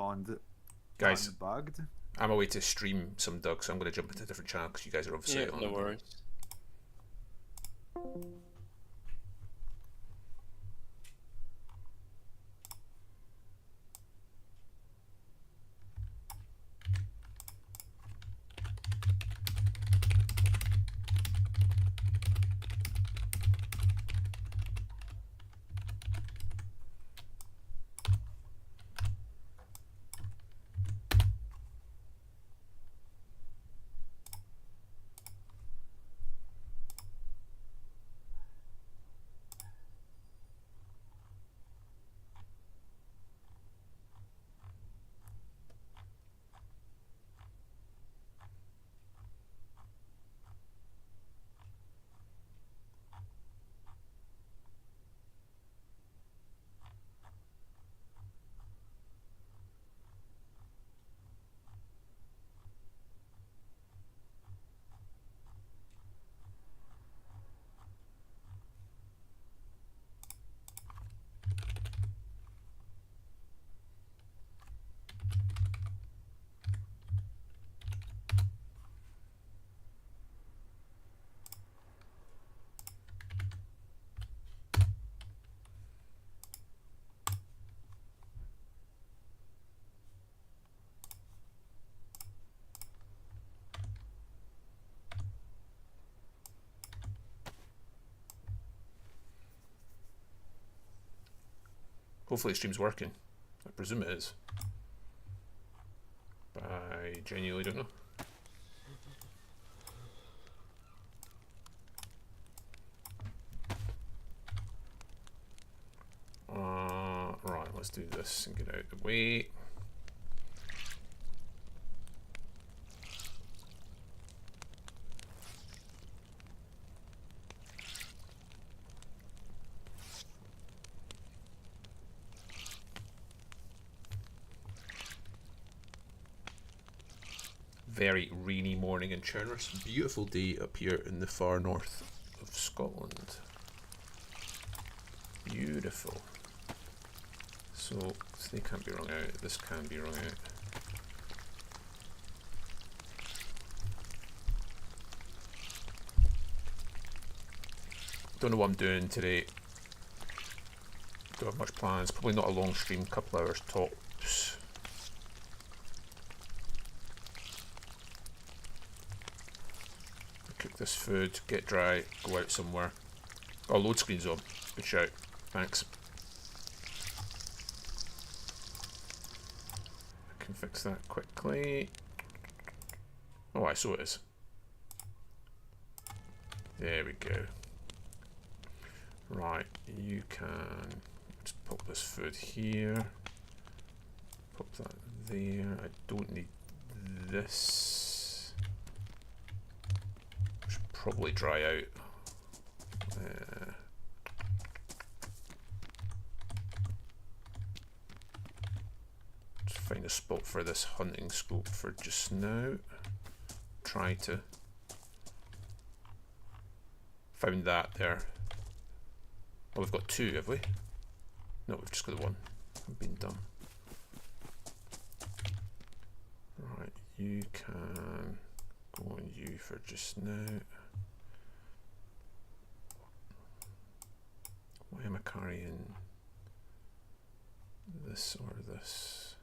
spawned Guys, bugged. I'm away to stream some Doug, so I'm going to jump into a different channel because you guys are obviously on. No worries. Hopefully the stream's working. I presume it is. But I genuinely don't know. Right, let's do this and get out of the way. Very rainy morning in Cherners. Beautiful day up here in the far north of Scotland. Beautiful. So they can't be wrung out. This can be wrung out. Don't know what I'm doing today. Don't have much plans. Probably not a long stream. Couple hours tops. Cook this food, get dry, go out somewhere. Oh, load screen's on. Good shout. Thanks. I can fix that quickly. Oh, I saw it is. There we go. Right, you can just pop this food here. Pop that there. I don't need this. Probably dry out. Just find a spot for this hunting scope for just now. Try to. Found that there. Oh, we've got two, have we? No, we've just got the one. I've been dumb. Right, you can go on you for just now. Why am I carrying this or this?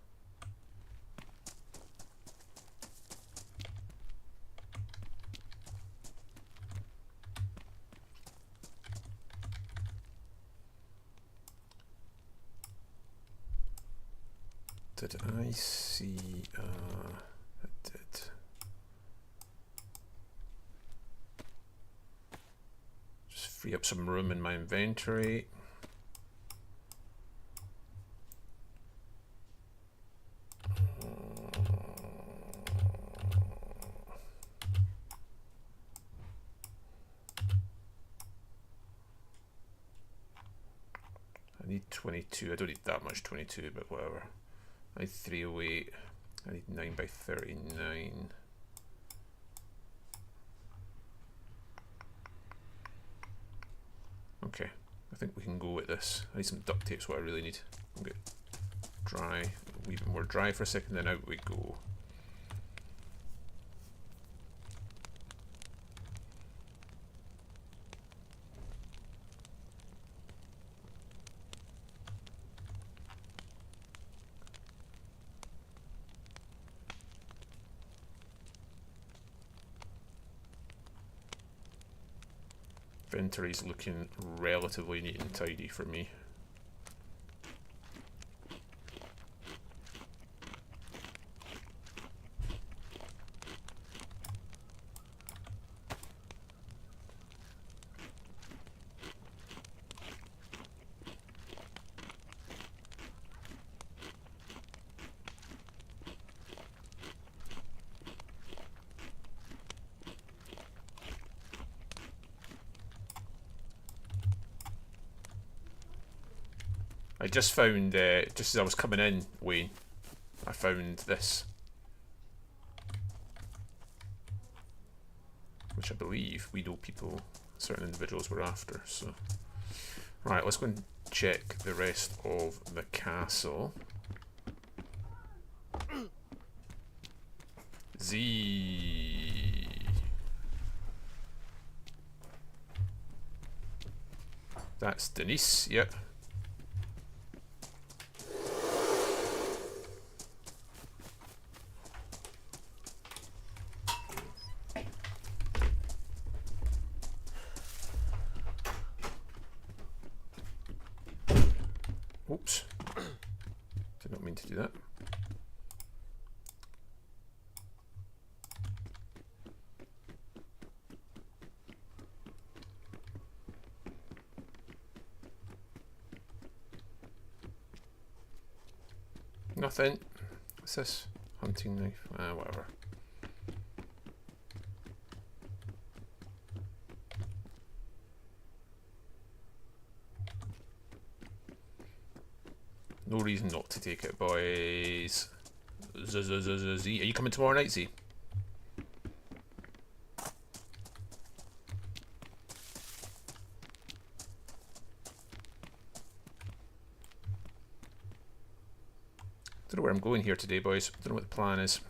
Did I see? I did. Free up some room in my inventory. I need 22. I don't need that much 22, but whatever. I need 308. I need 9 by 39. Okay, I think we can go with this. I need some duct tape's what I really need. Okay. Dry a wee bit more dry for a second, then out we go. Inventory's looking relatively neat and tidy for me. I just found, just as I was coming in, Wayne, I found this. Which I believe we know people, certain individuals were after, so. Right, let's go and check the rest of the castle. Z. That's Denise, yep. Oops. Did not mean to do that. Nothing. What's this? Hunting knife. Whatever. No reason not to take it, boys. Z. Are you coming tomorrow night, Z? Don't know where I'm going here today, boys. Don't know what the plan is.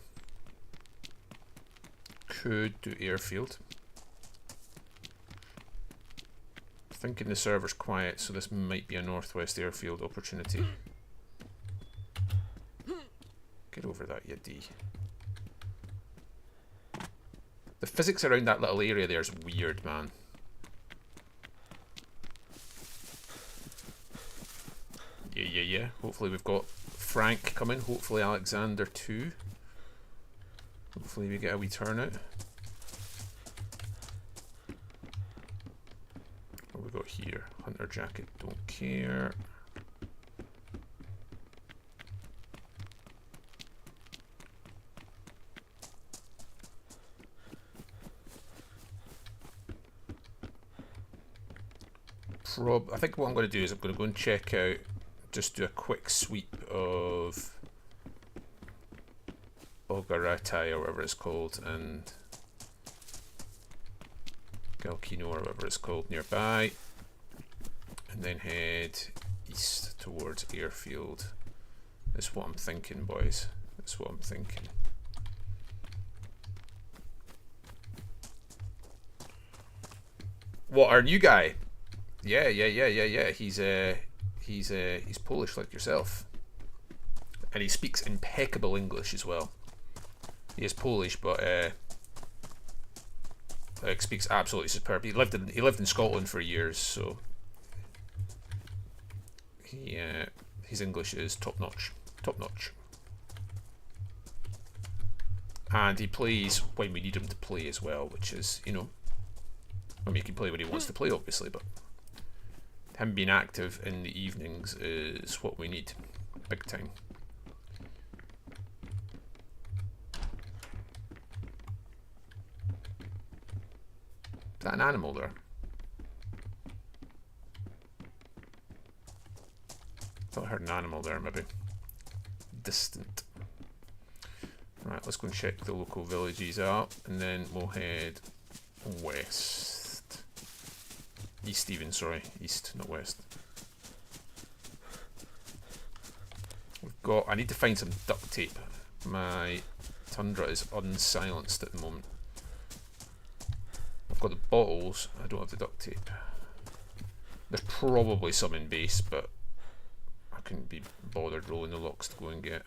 Could do airfield. Thinking the server's quiet, so this might be a northwest airfield opportunity. Get over that, you D. The physics around that little area there is weird, man. Yeah. Hopefully we've got Frank coming. Hopefully Alexander too. Hopefully we get a wee turnout. What have we got here? Hunter jacket, don't care. I think what I'm going to do is I'm going to go and check out, just do a quick sweep of Ogaratai or whatever it's called, and Galkino or whatever it's called nearby, and then head east towards airfield. That's what I'm thinking, boys. That's what I'm thinking. What, our new guy? Yeah. He's Polish like yourself, and he speaks impeccable English as well. He is Polish, but like speaks absolutely superb. He lived in Scotland for years, so his English is top notch, and he plays when we need him to play as well, which is, you know, I mean, he can play when he wants to play, obviously, but him being active in the evenings is what we need, big time. Is that an animal there? I thought I heard an animal there, maybe. Distant. Right, let's go and check the local villages out, and then we'll head west. East even, sorry. East, not west. We've got... I need to find some duct tape. My Tundra is unsilenced at the moment. I've got the bottles, I don't have the duct tape. There's probably some in base, but I couldn't be bothered rolling the locks to go and get.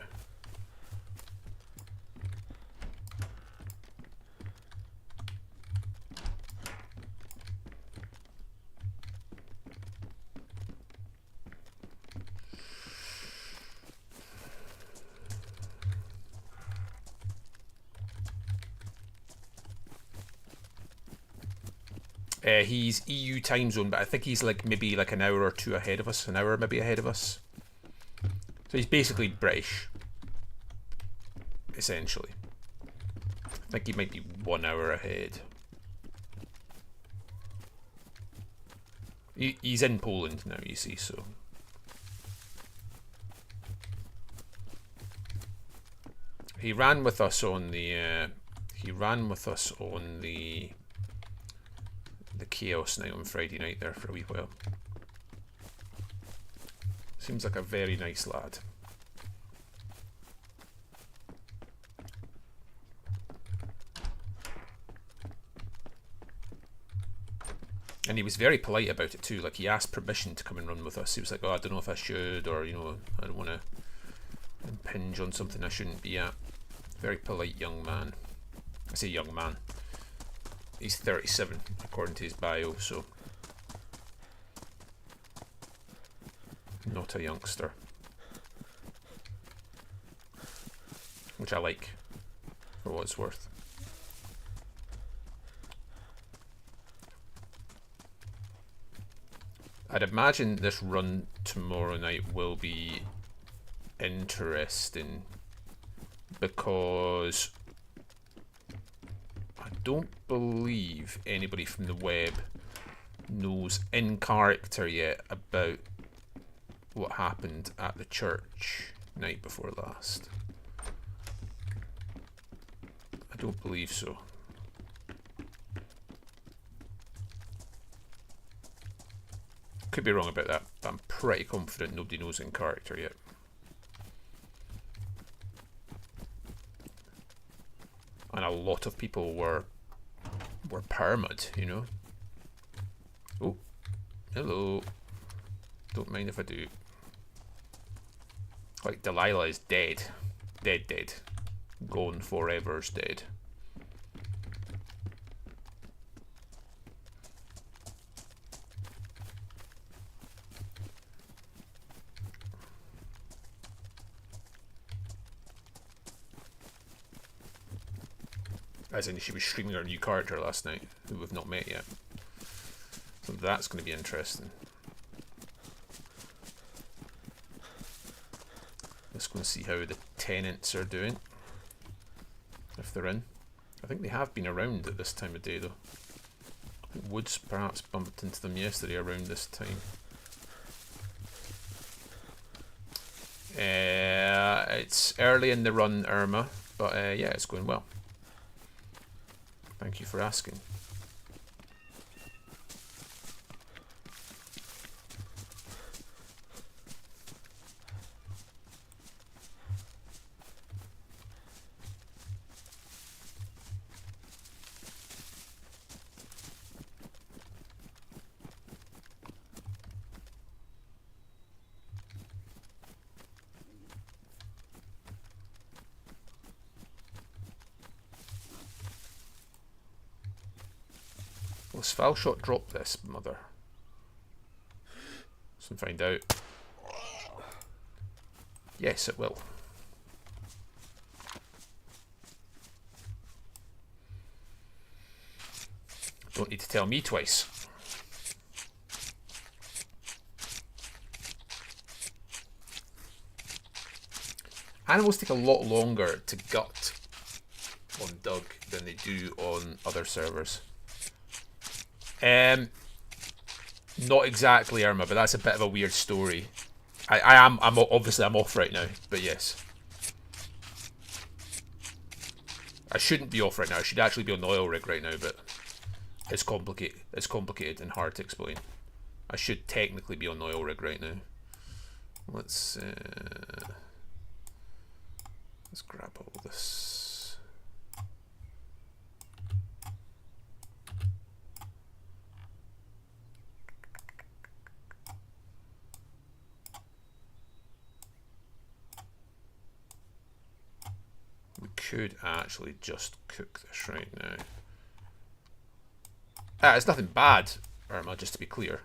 He's EU time zone, but I think he's like maybe like an hour or two ahead of us. An hour maybe ahead of us. So he's basically British. Essentially. I think he might be 1 hour ahead. He's in Poland now, you see, so... He ran with us on the... the Chaos night on Friday night there for a wee while. Seems like a very nice lad. And he was very polite about it too. Like, he asked permission to come and run with us. He was like, oh, I don't know if I should, or, you know, I don't want to impinge on something I shouldn't be at. Very polite young man. I say young man. He's 37, according to his bio, so... not a youngster. Which I like, for what it's worth. I'd imagine this run tomorrow night will be interesting, because I don't believe anybody from the web knows in character yet about what happened at the church night before last. I don't believe so. Could be wrong about that, but I'm pretty confident nobody knows in character yet. And a lot of people were perma'd, you know. Oh, hello. Don't mind if I do. Like, Delilah is dead. Dead. Gone forever's dead. As in, she was streaming her new character last night, who we've not met yet. So that's going to be interesting. Let's go and see how the tenants are doing. If they're in. I think they have been around at this time of day, though. I think Woods perhaps bumped into them yesterday around this time. It's early in the run, Irma, but yeah, it's going well. Thank you for asking. Will Foul Shot drop this, mother? Let's find out. Yes, it will. Don't need to tell me twice. Animals take a lot longer to gut on Doug than they do on other servers. Not exactly, Irma, but that's a bit of a weird story. I'm obviously I'm off right now, but yes. I shouldn't be off right now. I should actually be on the oil rig right now, but it's complicated. It's complicated and hard to explain. I should technically be on the oil rig right now. Let's Let's grab all this. We could actually just cook this right now. It's nothing bad, Irma, just to be clear.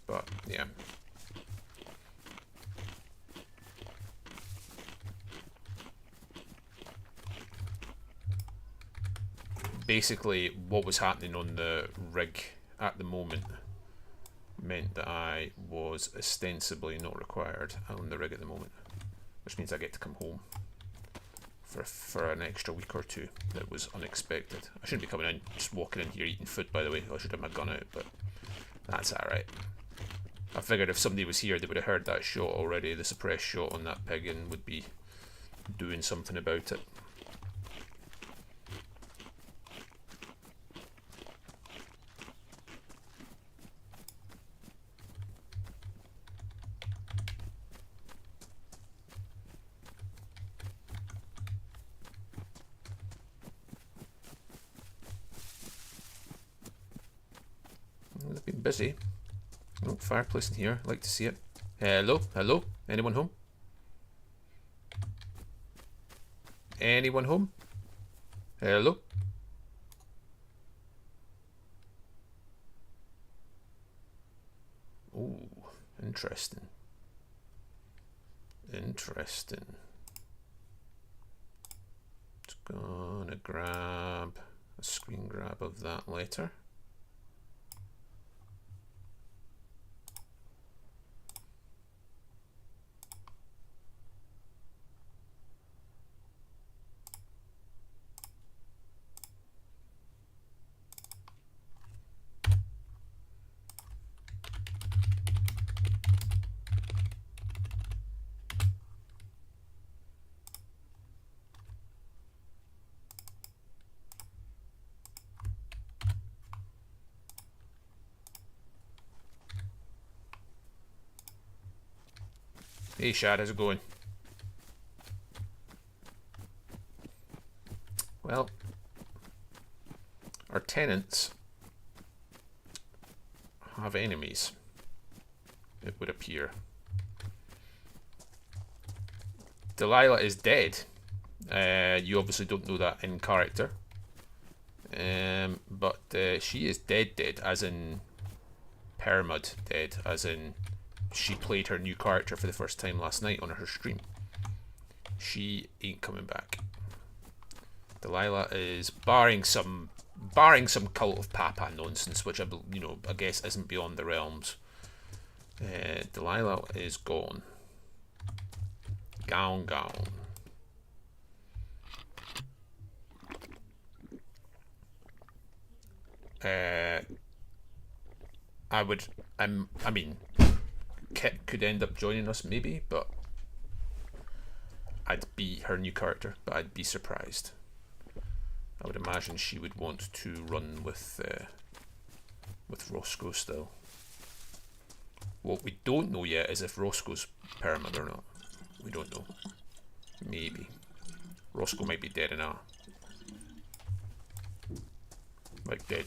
But, yeah. Basically, what was happening on the rig at the moment meant that I was ostensibly not required on the rig at the moment, which means I get to come home for an extra week or two. That was unexpected. I shouldn't be coming in, just walking in here eating food, by the way. I should have my gun out, but that's alright. I figured if somebody was here, they would have heard that shot already, the suppressed shot on that pig, and would be doing something about it. They've been busy. Oh, fireplace in here. I'd like to see it. Hello? Hello? Anyone home? Anyone home? Hello? Ooh, interesting. Interesting. Just gonna grab a screen grab of that later. Hey Shad, how's it going? Well, our tenants have enemies, it would appear. Delilah is dead. You obviously don't know that in character. But she is dead, as in permad dead, as in she played her new character for the first time last night on her stream. She ain't coming back. Delilah is barring some cult of Papa nonsense, which I guess isn't beyond the realms. Delilah is gone. Gone. I mean, Kit could end up joining us maybe, but I'd be her new character, but I'd be surprised. I would imagine she would want to run with Roscoe still. What we don't know yet is if Roscoe's permad or not. We don't know. Maybe. Roscoe might be dead now. Like dead.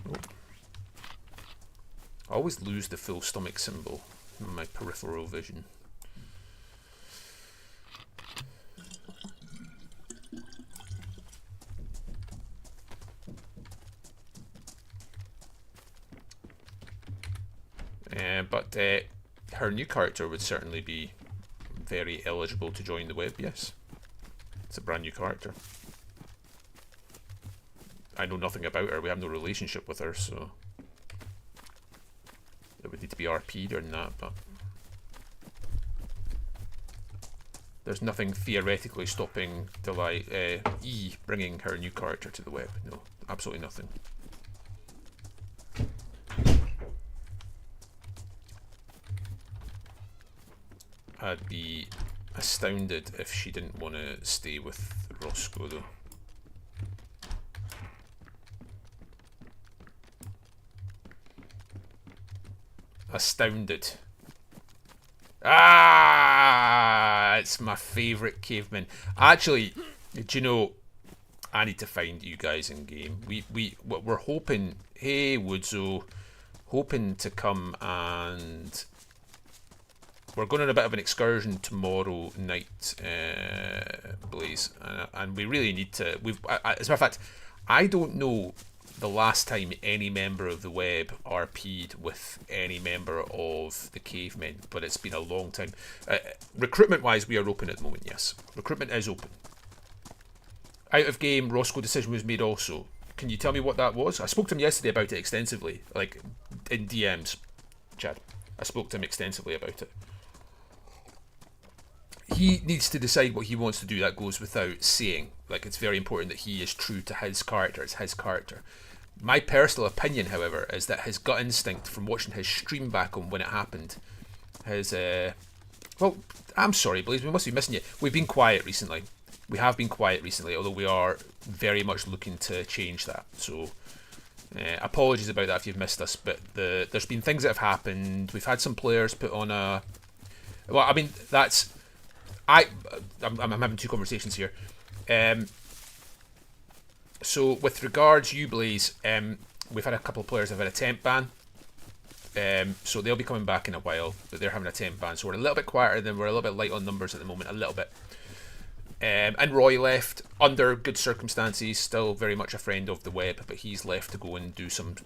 Oh. I always lose the full stomach symbol in my peripheral vision. But her new character would certainly be very eligible to join the web, yes. It's a brand new character. I know nothing about her, we have no relationship with her, so it would need to be RP'd or not, but there's nothing theoretically stopping E bringing her new character to the web. No, absolutely nothing. I'd be astounded if she didn't want to stay with Roscoe though. Astounded. Ah, it's my favourite caveman. Actually, do you know, I need to find you guys in game. We're hoping, hey Woodzo, hoping to come, and we're going on a bit of an excursion tomorrow night, Blaze, and we really need to. As a matter of fact, I don't know the last time any member of the web RP'd with any member of the cavemen, but it's been a long time. Recruitment-wise, we are open at the moment. Yes, recruitment is open. Out of game, Roscoe decision was made also. Can you tell me what that was? I spoke to him yesterday about it extensively, like in DMs, Chad. I spoke to him extensively about it. He needs to decide what he wants to do. That goes without saying. Like, it's very important that he is true to his character. It's his character. My personal opinion, however, is that his gut instinct from watching his stream back on when it happened, well, I'm sorry, Blaze, we must be missing you. We've been quiet recently. We have been quiet recently, although we are very much looking to change that. So, apologies about that if you've missed us, but there's been things that have happened. We've had some players put on a... Well, I mean, that's... I'm having two conversations here. So with regards you, Blaze, we've had a couple of players that have had a temp ban. So they'll be coming back in a while, but they're having a temp ban. So we're a little bit quieter than we're a little bit light on numbers at the moment, a little bit. And Roy left under good circumstances, still very much a friend of the web, but he's left to go and do some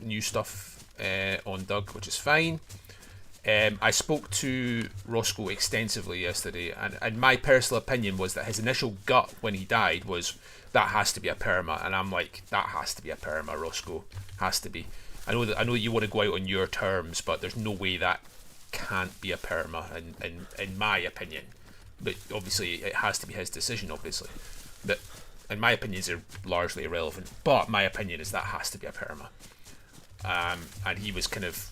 new stuff on Doug, which is fine. I spoke to Roscoe extensively yesterday, and my personal opinion was that his initial gut when he died was, that has to be a perma, and I'm like, that has to be a perma, Roscoe, has to be. I know that you want to go out on your terms, but there's no way that can't be a perma, in my opinion. But obviously, it has to be his decision, obviously. But, and my opinions are largely irrelevant, but my opinion is that has to be a perma. And he was kind of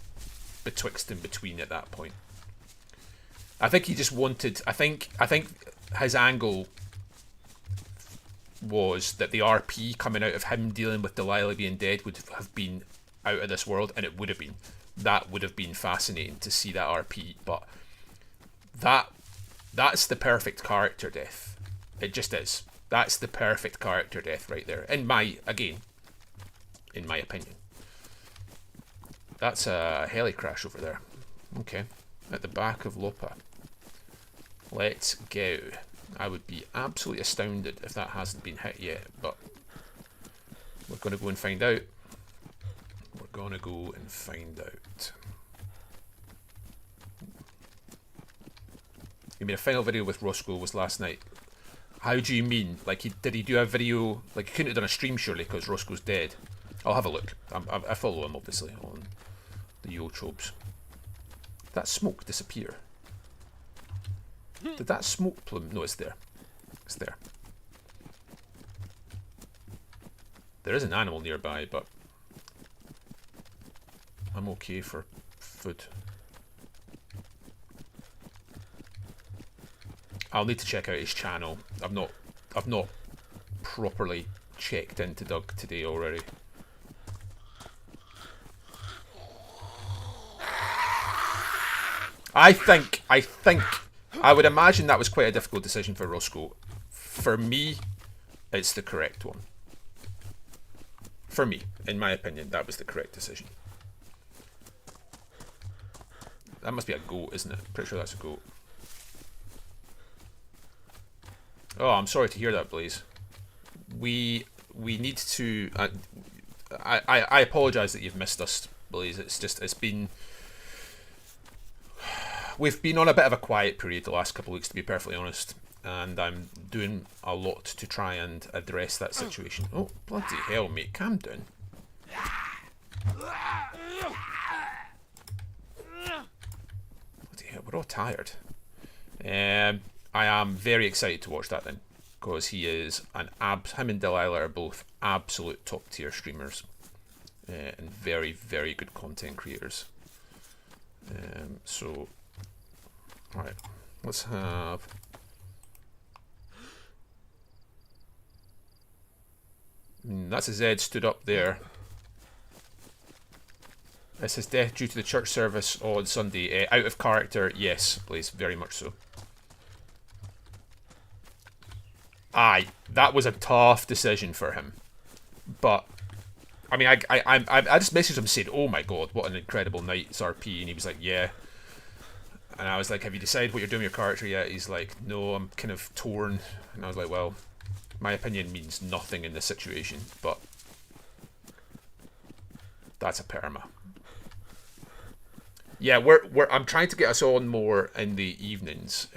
betwixt and between at that point. I think he just wanted... I think his angle was that the RP coming out of him dealing with Delilah being dead would have been out of this world, and it would have been. That would have been fascinating to see that RP, but that's the perfect character death. It just is. That's the perfect character death right there. In my opinion. That's a heli crash over there. Okay. At the back of Lopa. Let's go. I would be absolutely astounded if that hasn't been hit yet, but we're going to go and find out. We're going to go and find out. I mean, a final video with Roscoe was last night. How do you mean? Like, did he do a video? Like, he couldn't have done a stream, surely, because Roscoe's dead. I'll have a look. I follow him, obviously, on the YouTubes. Did that smoke disappear? Did that smoke plume? No, it's there. It's there. There is an animal nearby, but I'm okay for food. I'll need to check out his channel. I've not properly checked into Doug today already. I think I would imagine that was quite a difficult decision for Roscoe. For me, it's the correct one. For me, in my opinion, that was the correct decision. That must be a goat, isn't it? Pretty sure that's a goat. Oh, I'm sorry to hear that, Blaze. We need to... I apologise that you've missed us, Blaze. It's been... We've been on a bit of a quiet period the last couple of weeks, to be perfectly honest. And I'm doing a lot to try and address that situation. Oh, bloody hell, mate. Calm down. Bloody hell, we're all tired. I am very excited to watch that then, because he is him and Delilah are both absolute top tier streamers, and very, very good content creators. So, alright, let's have... That's a Z stood up there. Is his death due to the church service on Sunday? Out of character, yes, please, very much so. Aye, that was a tough decision for him. But I mean, I just messaged him saying, "Oh my god, what an incredible night's RP," and he was like, "Yeah." And I was like, "Have you decided what you're doing with your character yet?" He's like, "No, I'm kind of torn." And I was like, "Well, my opinion means nothing in this situation, but that's a perma." Yeah, I'm trying to get us on more in the evenings,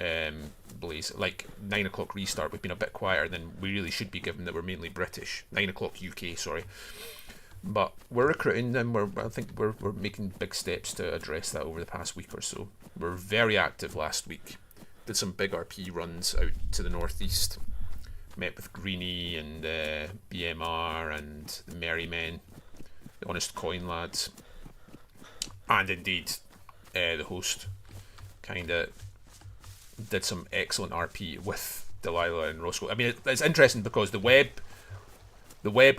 Blaze. Like 9 o'clock restart. We've been a bit quieter than we really should be, given that we're mainly British. 9 o'clock UK, sorry. But we're recruiting, and I think we're making big steps to address that over the past week or so. We're very active last week. Did some big RP runs out to the northeast. Met with Greenie and BMR and the Merry Men, the Honest Coin lads, and indeed the host. Kind of did some excellent RP with Delilah and Roscoe. I mean, it's interesting because the web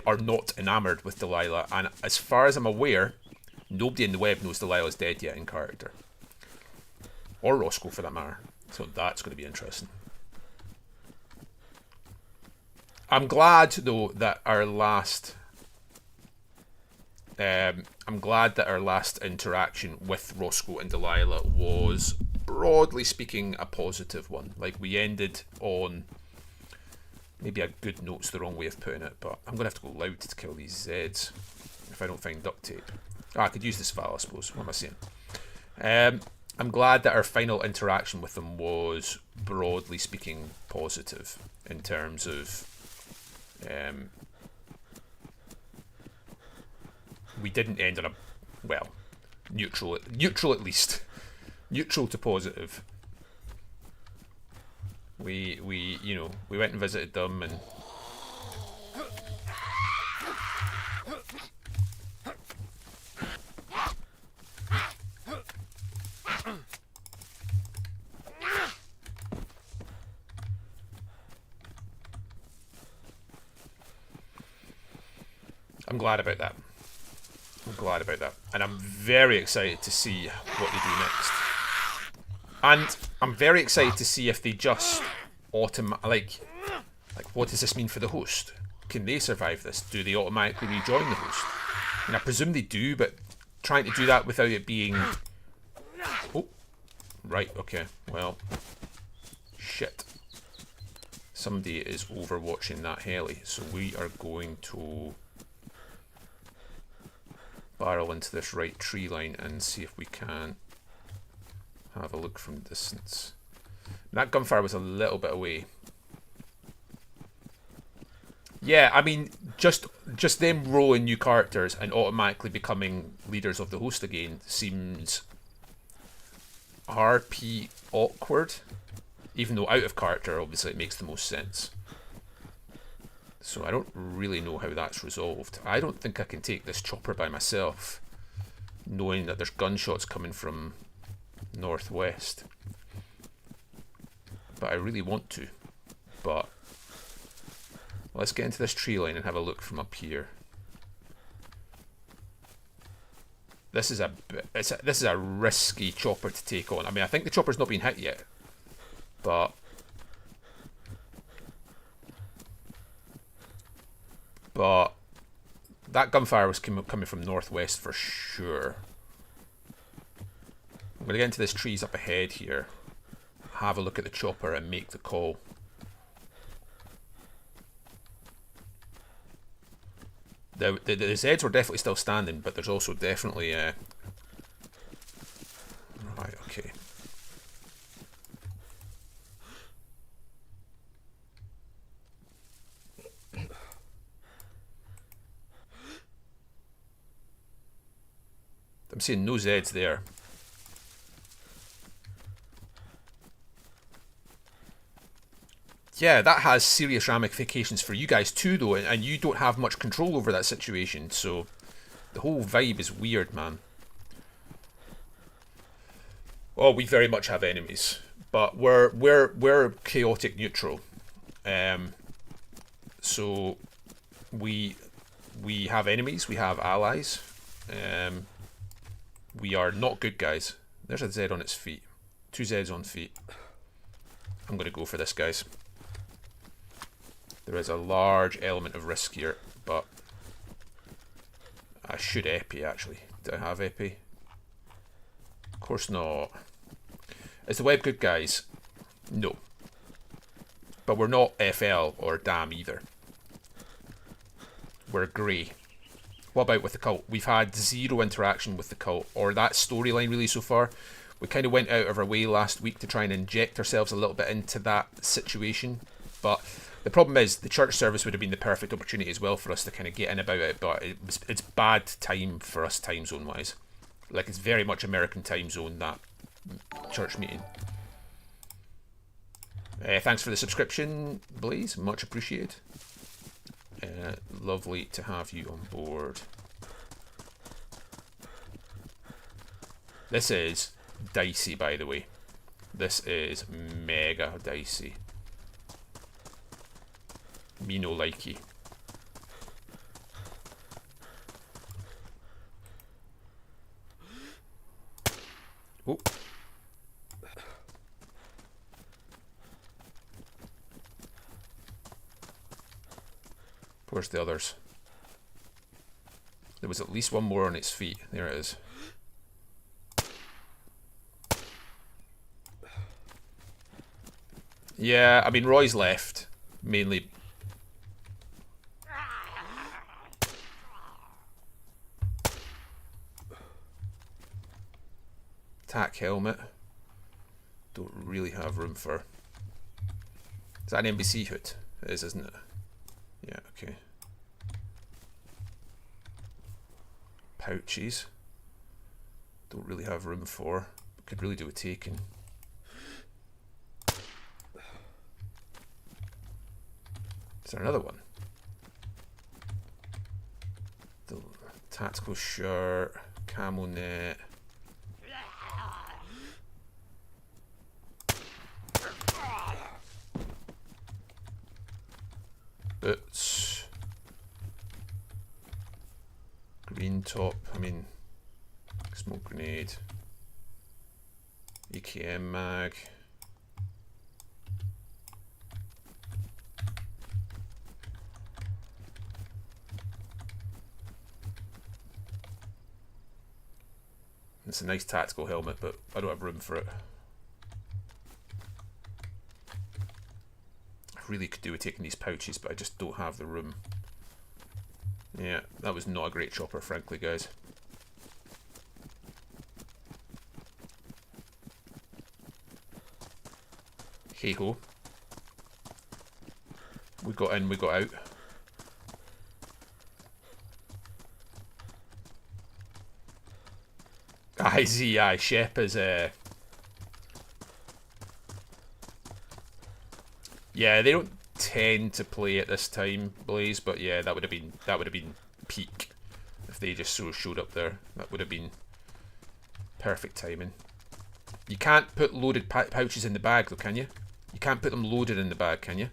are not enamoured with Delilah, and as far as I'm aware, nobody in the web knows Delilah's dead yet in character. Or Roscoe, for that matter. So that's going to be interesting. I'm glad, though, that our last... I'm glad that our last interaction with Roscoe and Delilah was, broadly speaking, a positive one. Like, we ended on... Maybe a good note's the wrong way of putting it, but I'm going to have to go loud to kill these Zeds if I don't find duct tape. I could use this file, I suppose. What am I saying? I'm glad that our final interaction with them was, broadly speaking, positive in terms of... we didn't end on a... well, neutral at least. Neutral to positive. We went and visited them, and I'm glad about that. And I'm very excited to see what they do next. And I'm very excited to see if they just like what does this mean for the host? Can they survive this? Do they automatically rejoin the host? And I presume they do, but trying to do that without it being... Oh, right, okay, well, shit. Somebody is overwatching that heli, so we are going to barrel into this right tree line and see if we can have a look from distance. That gunfire was a little bit away. Yeah, I mean, just them rolling new characters and automatically becoming leaders of the host again seems RP awkward. Even though out of character, obviously, it makes the most sense. So I don't really know how that's resolved. I don't think I can take this chopper by myself, knowing that there's gunshots coming from northwest. But I really want to. But let's get into this tree line and have a look from up here. This is a risky chopper to take on. I mean, I think the chopper's not been hit yet, but that gunfire was coming from northwest for sure. I'm going to get into this trees up ahead here, have a look at the chopper and make the call. The Zeds were definitely still standing, but there's also definitely right, okay. I'm seeing no Zeds there. Yeah, that has serious ramifications for you guys too, though, and you don't have much control over that situation, so the whole vibe is weird, man. Oh, we very much have enemies, but we're chaotic neutral, so we have enemies, we have allies, We are not good, guys. There's a Z on its feet. 2 Zs on feet. I'm going to go for this, guys. There is a large element of risk here, but I should epi, actually. Do I have epi? Of course not. Is the web good, guys? No. But we're not FL or DAM either. We're grey. What about with the cult? We've had zero interaction with the cult, or that storyline really so far. We kind of went out of our way last week to try and inject ourselves a little bit into that situation. But the problem is the church service would have been the perfect opportunity as well for us to kind of get in about it, but it's bad time for us time zone wise. Like, it's very much American time zone, that church meeting. Thanks for the subscription, Blaze. Much appreciated. Lovely to have you on board. This is dicey, by the way. This is mega dicey. Me no likey. Oh. Where's the others? There was at least one more on its feet. There it is. Yeah, I mean, Roy's left. Mainly. Tack helmet. Don't really have room for. Is that an NBC hood? It is, isn't it? Yeah, okay. Pouches. Don't really have room for. Could really do with taking. Is there another one? The tactical shirt, camo net. Boots. Green top, I mean, smoke grenade. AKM mag. It's a nice tactical helmet, but I don't have room for it. I really could do with taking these pouches, but I just don't have the room. Yeah, that was not a great chopper, frankly, guys. Hey ho. We got in, we got out. Aye, Z, aye, Shep is yeah, they don't tend to play at this time, Blaze, but yeah, that would have been peak if they just sort of showed up there. That would have been perfect timing. You can't put loaded pouches in the bag though, can you? You can't put them loaded in the bag, can you?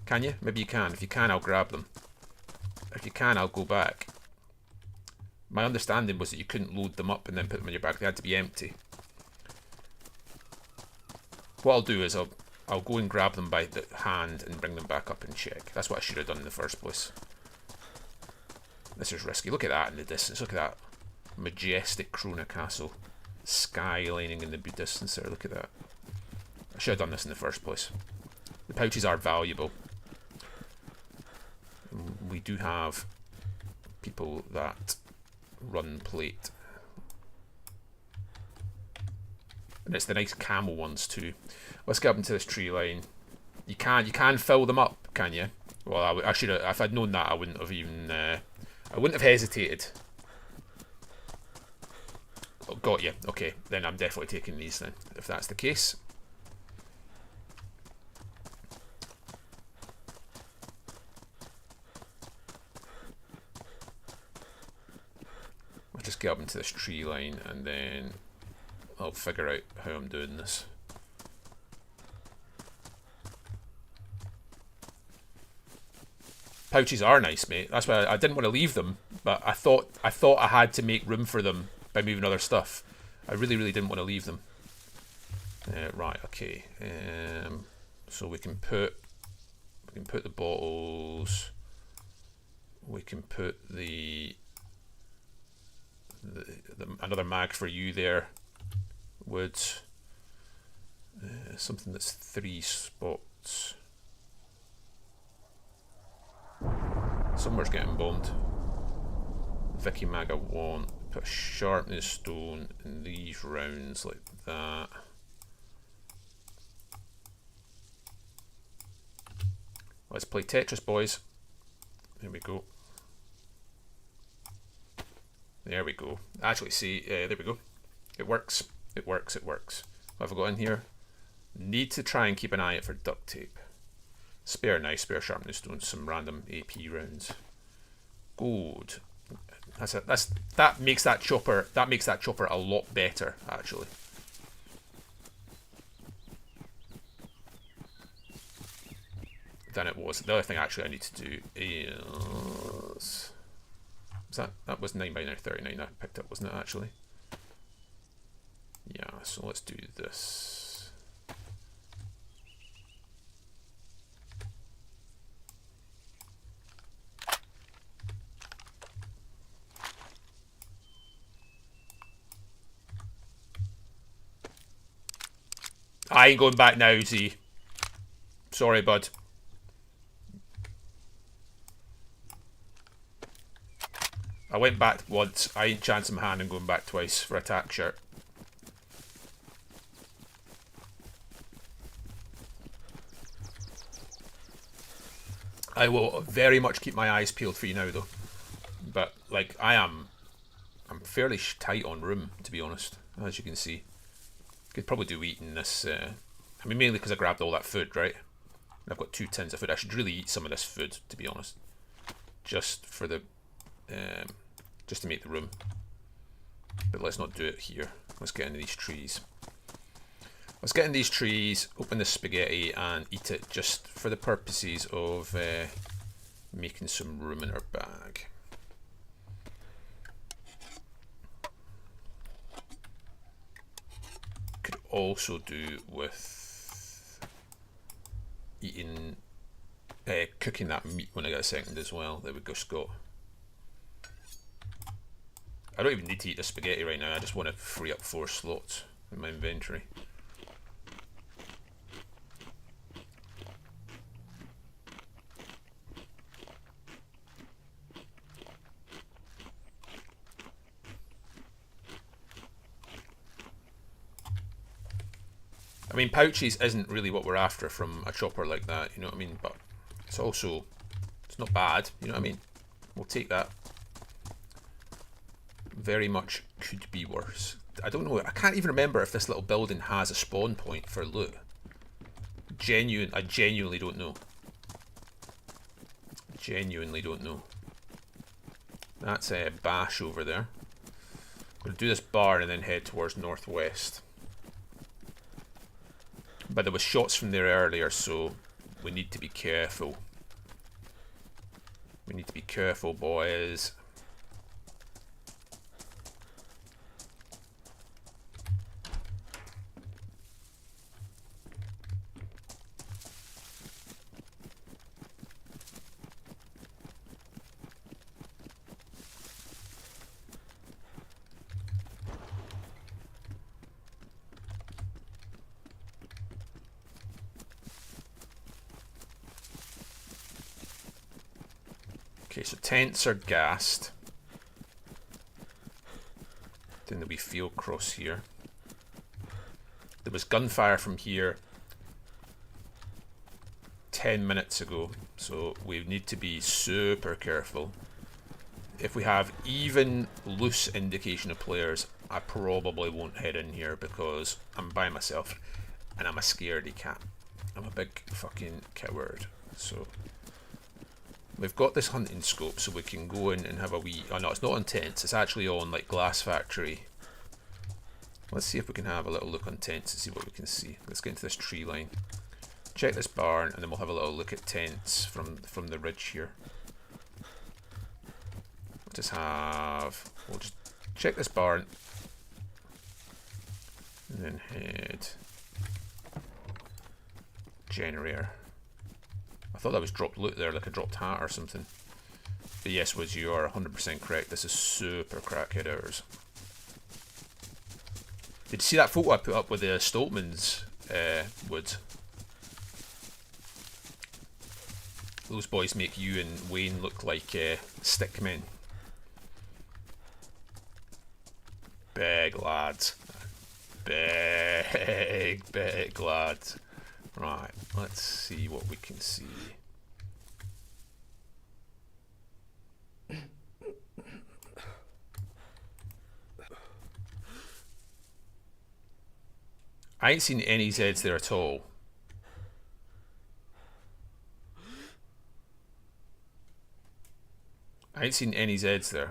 Can you? Maybe you can. If you can, I'll grab them. If you can, I'll go back. My understanding was that you couldn't load them up and then put them in your bag. They had to be empty. What I'll do is I'll go and grab them by the hand and bring them back up and check. That's what I should have done in the first place. This is risky. Look at that in the distance. Look at that majestic Krona castle skylining in the distance there. Look at that. I should have done this in the first place. The pouches are valuable. We do have people that run plate. And it's the nice camel ones too. Let's get up into this tree line. You can fill them up, can you? Well, I should have. If I'd known that, I wouldn't have even. I wouldn't have hesitated. Oh, got you. Okay, then I'm definitely taking these then. If that's the case. I'll just get up into this tree line and then I'll figure out how I'm doing this. Pouches are nice, mate. That's why I didn't want to leave them, but I thought I had to make room for them by moving other stuff. I really didn't want to leave them. Right, okay. So we can put the bottles. We can put the another mag for you there. Wood. Something that's 3 spots. Somewhere's getting bombed. Vicky mag I want. Put a sharpness stone in these rounds like that. Let's play Tetris, boys. There we go. There we go. Actually, see, there we go. It works. It works. It works. What have I got in here? Need to try and keep an eye out for duct tape. Spare knife, spare sharpness stones, some random AP rounds. Good. That makes that chopper a lot better, actually. Than it was. The other thing actually I need to do is that was 9x939 I picked up, wasn't it, actually? Yeah, so let's do this. I ain't going back now, Z. Sorry, bud. I went back once. I ain't chancing my hand and going back twice for a tack shirt. I will very much keep my eyes peeled for you now, though. But like I'm fairly tight on room, to be honest. As you can see, could probably do eating this. I mean, mainly because I grabbed all that food, right? And I've got 2 tins of food. I should really eat some of this food, to be honest, just for the. Just to make the room, but let's not do it here. Let's get into these trees. Let's get in these trees, open the spaghetti and eat it, just for the purposes of making some room in our bag. Could also do with eating, cooking that meat when I get a second as well. There we go, Scott. I don't even need to eat the spaghetti right now. I just want to free up 4 slots in my inventory. I mean, pouches isn't really what we're after from a chopper like that, you know what I mean? But it's also, it's not bad, you know what I mean? We'll take that. Very much could be worse. I don't know. I can't even remember if this little building has a spawn point for loot. I genuinely don't know. Genuinely don't know. That's a bash over there. I'm going to do this bar and then head towards northwest. But there was shots from there earlier, so we need to be careful. We need to be careful, boys. Okay, so tents are gassed. Then there'll be field cross here. There was gunfire from here 10 minutes ago, so we need to be super careful. If we have even loose indication of players, I probably won't head in here because I'm by myself and I'm a scaredy cat. I'm a big fucking coward. So we've got this hunting scope, so we can go in and have a wee. Oh no, it's not on tents. It's actually on like Glass Factory. Let's see if we can have a little look on tents and see what we can see. Let's get into this tree line. Check this barn, and then we'll have a little look at tents from the ridge here. We'll just check this barn. And then head generator. I thought that was dropped loot there, like a dropped hat or something. But yes, Woods, you are 100% correct. This is super crackhead hours. Did you see that photo I put up with the Stoltmans, Woods? Those boys make you and Wayne look like stick men. Big lads. Big lads. Right, let's see what we can see. I ain't seen any Zeds there at all. I ain't seen any Zeds there.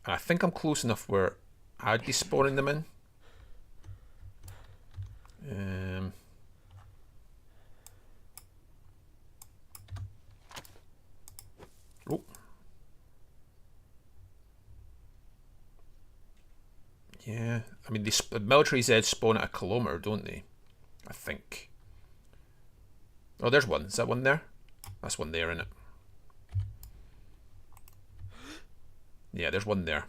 And I think I'm close enough where I'd be spawning them in. Oh. Yeah, I mean, the military Zeds spawn at a kilometre, don't they? I think. Oh, there's one. Is that one there? That's one there, isn't it? Yeah, there's one there.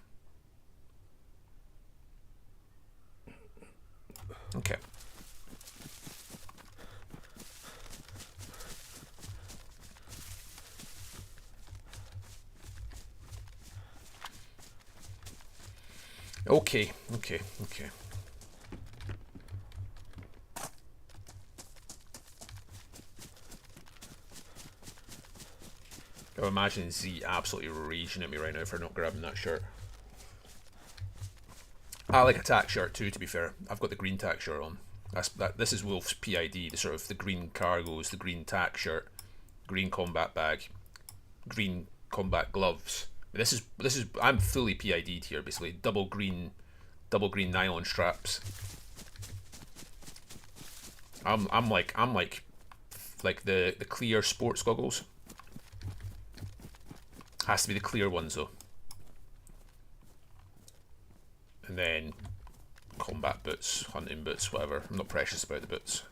Okay. Okay. I imagine Z absolutely raging at me right now for not grabbing that shirt. I like a tack shirt too, to be fair. I've got the green tack shirt on. This is Wolf's PID, the sort of the green cargos, the green tack shirt, green combat bag, green combat gloves. This is I'm fully PID'd here, basically. Double green nylon straps. I'm like the clear sports goggles. Has to be the clear ones though. And then combat boots, hunting boots, whatever. I'm not precious about the boots.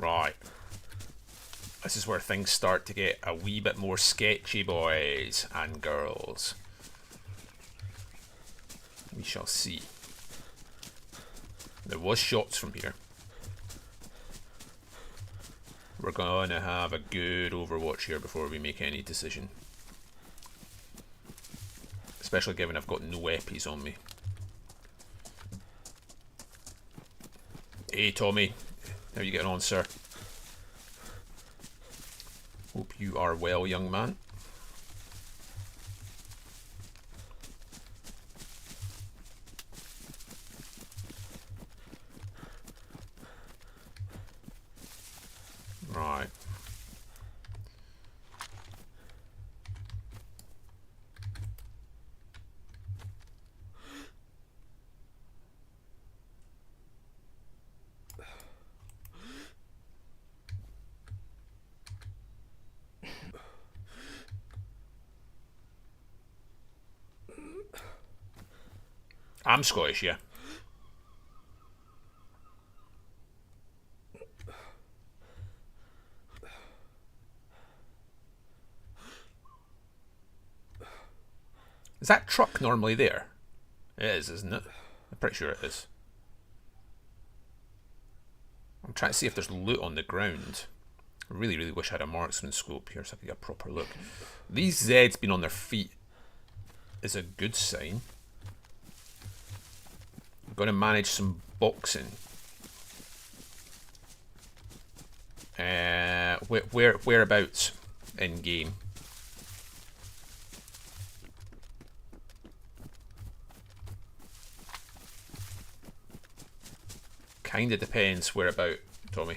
Right. This is where things start to get a wee bit more sketchy, boys and girls. We shall see. There was shots from here. We're gonna have a good overwatch here before we make any decision. Especially given I've got no epis on me. Hey Tommy, how are you getting on, sir? Hope you are well, young man. Right. I'm Scottish, yeah. Is that truck normally there? It is, isn't it? I'm pretty sure it is. I'm trying to see if there's loot on the ground. I really wish I had a marksman scope here so I could get a proper look. These Zeds being on their feet is a good sign. I'm going to manage some boxing. Whereabouts in game? Kinda depends whereabout, Tommy.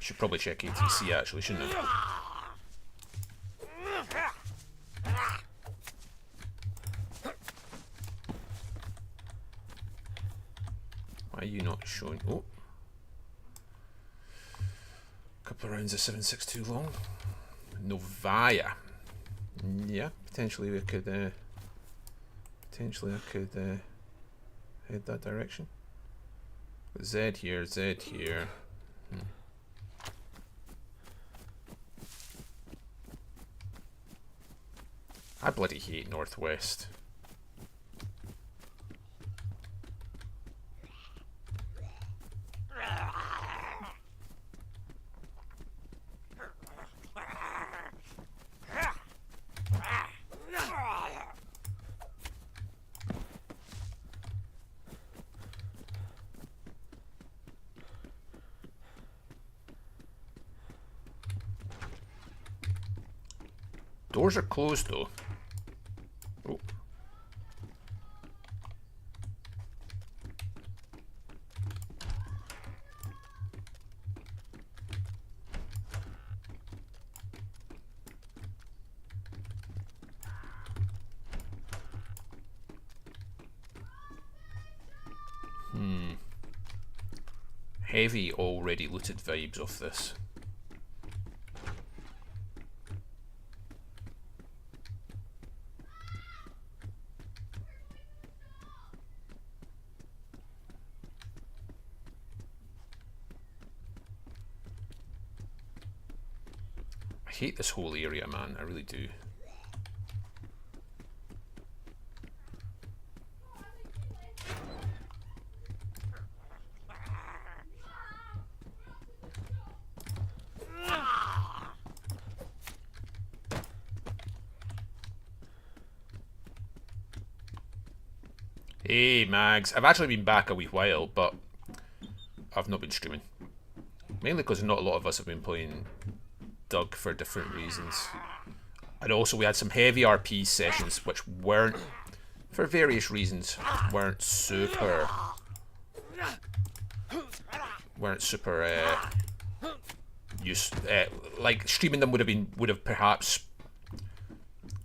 Should probably check ATC actually, shouldn't I? Why are you not showing? Oh. Couple of rounds of 7.62 long. Novaya. Yeah, potentially we could. Potentially I could head that direction. Z here, Z here. I bloody hate Northwest. Doors are closed though. Oh. Heavy already looted vibes off this. I hate this whole area, man. I really do. Hey Mags, I've actually been back a wee while, but I've not been streaming. Mainly because not a lot of us have been playing Doug for different reasons. And also we had some heavy RP sessions which weren't, for various reasons, weren't super like streaming them would have perhaps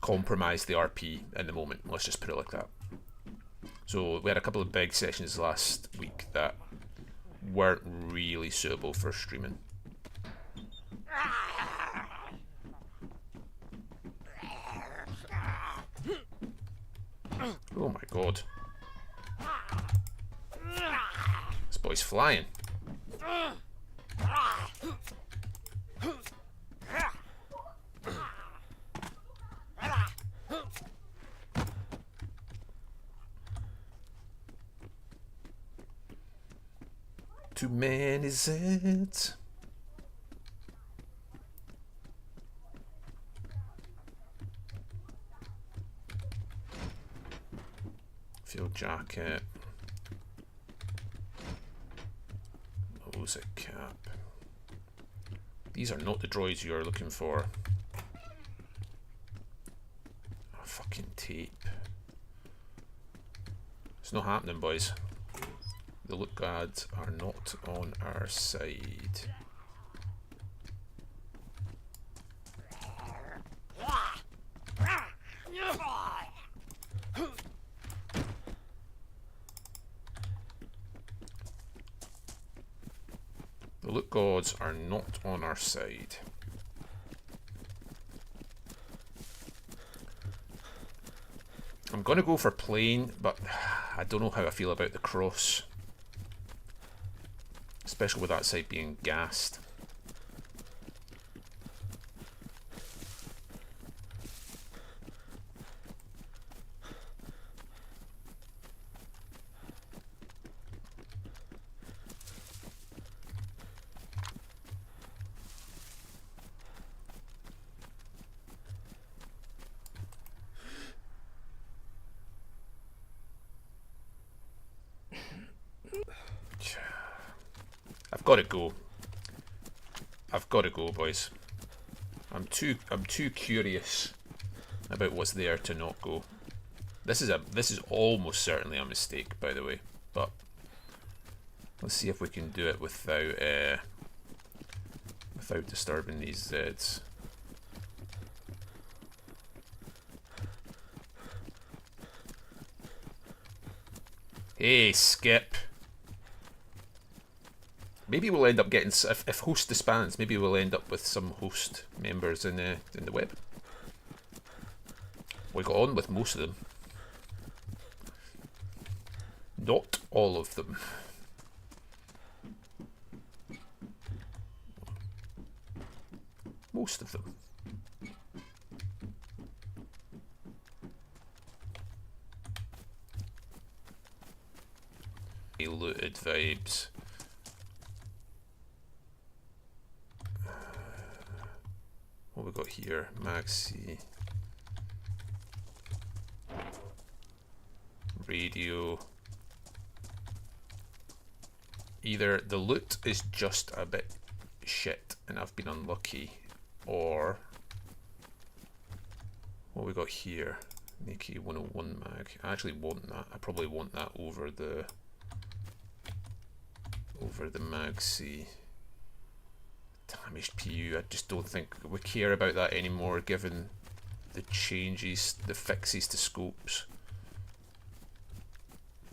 compromised the RP in the moment, let's just put it like that. So we had a couple of big sessions last week that weren't really suitable for streaming. Oh my god. This boy's flying. Too many Zeds. Field jacket. Music cap. These are not the droids you are looking for. Oh, fucking tape. It's not happening, boys. The look gods are not on our side. The look gods are not on our side. I'm gonna go for plane, but I don't know how I feel about the cross. Especially with that side being gassed. I've got to go. I've got to go, boys. I'm too curious about what's there to not go. This is almost certainly a mistake, by the way, but let's see if we can do it without disturbing these Zeds. Hey, Skip. Maybe we'll end up getting, if host disbands, maybe we'll end up with some host members in the web. We got on with most of them. Not all of them. Most of them. Looted vibes. What we got here? Maxi. Radio. Either the loot is just a bit shit and I've been unlucky, or what we got here? Nikki 101 mag. I actually want that. I probably want that over the Maxi. Damaged PU. I just don't think we care about that anymore, given the changes, the fixes to scopes.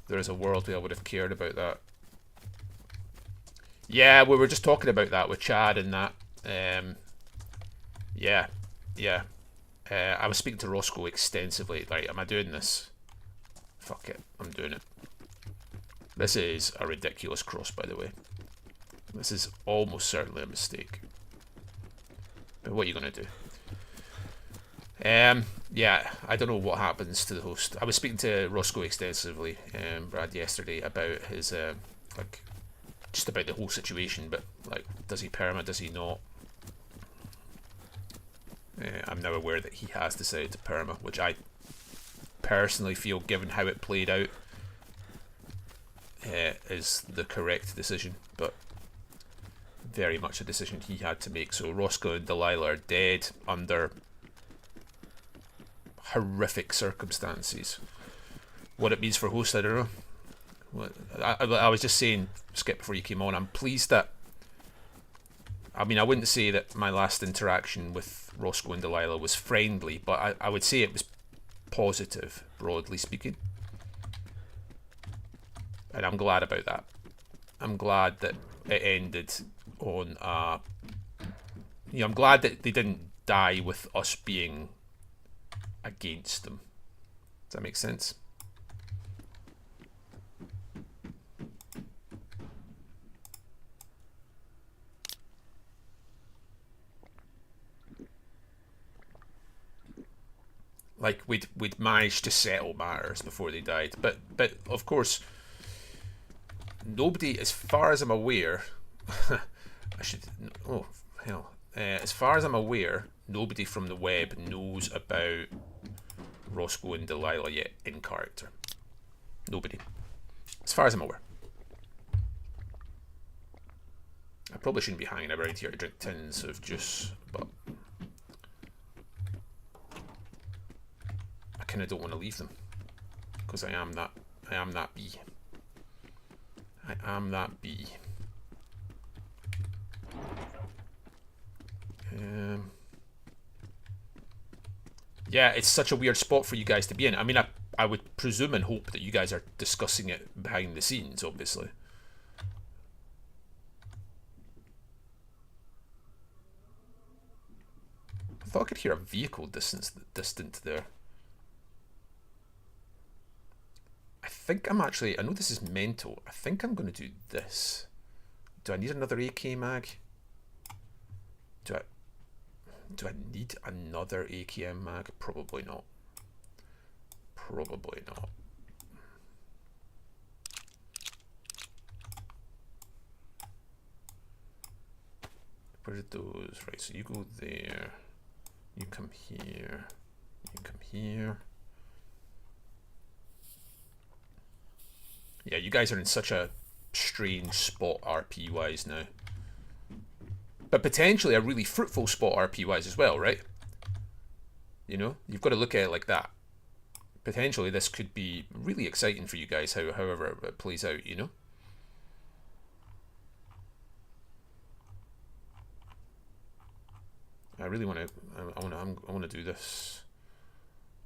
There is a world where I would have cared about that. Yeah, we were just talking about that with Chad and that. Yeah. I was speaking to Roscoe extensively. Like, am I doing this? Fuck it, I'm doing it. This is a ridiculous cross, by the way. This is almost certainly a mistake. But what are you going to do? Yeah, I don't know what happens to the host. I was speaking to Roscoe extensively, Brad, yesterday about his, like, just about the whole situation, but, like, does he perma, does he not? I'm now aware that he has decided to perma, which I personally feel, given how it played out, is the correct decision, but very much a decision he had to make. So Roscoe and Delilah are dead under horrific circumstances. What it means for host, I don't know. I was just saying, Skip, before you came on, I'm pleased that, I mean, I wouldn't say that my last interaction with Roscoe and Delilah was friendly, but I would say it was positive, broadly speaking. And I'm glad about that. I'm glad that it ended on I'm glad that they didn't die with us being against them. Does that make sense? Like we'd managed to settle matters before they died, but of course nobody, as far as I'm aware, as far as I'm aware, nobody from the web knows about Roscoe and Delilah yet in character. Nobody, as far as I'm aware. I probably shouldn't be hanging around here to drink tins of juice, but I kind of don't want to leave them because I am that bee. I am that bee. Yeah, it's such a weird spot for you guys to be in. I mean, I would presume and hope that you guys are discussing it behind the scenes, obviously. I thought I could hear a vehicle distant there. I think I'm actually, I know this is mental, I think I'm going to do this. Do I need another AK mag? Do I need another AKM mag? Probably not. Probably not. Where are those? Right, so you go there. You come here. You come here. Yeah, you guys are in such a strange spot RP-wise now. but potentially a really fruitful spot RP wise as well, right? You know, you've got to look at it like that. Potentially this could be really exciting for you guys, however it plays out, you know. I really want to. I want to do this.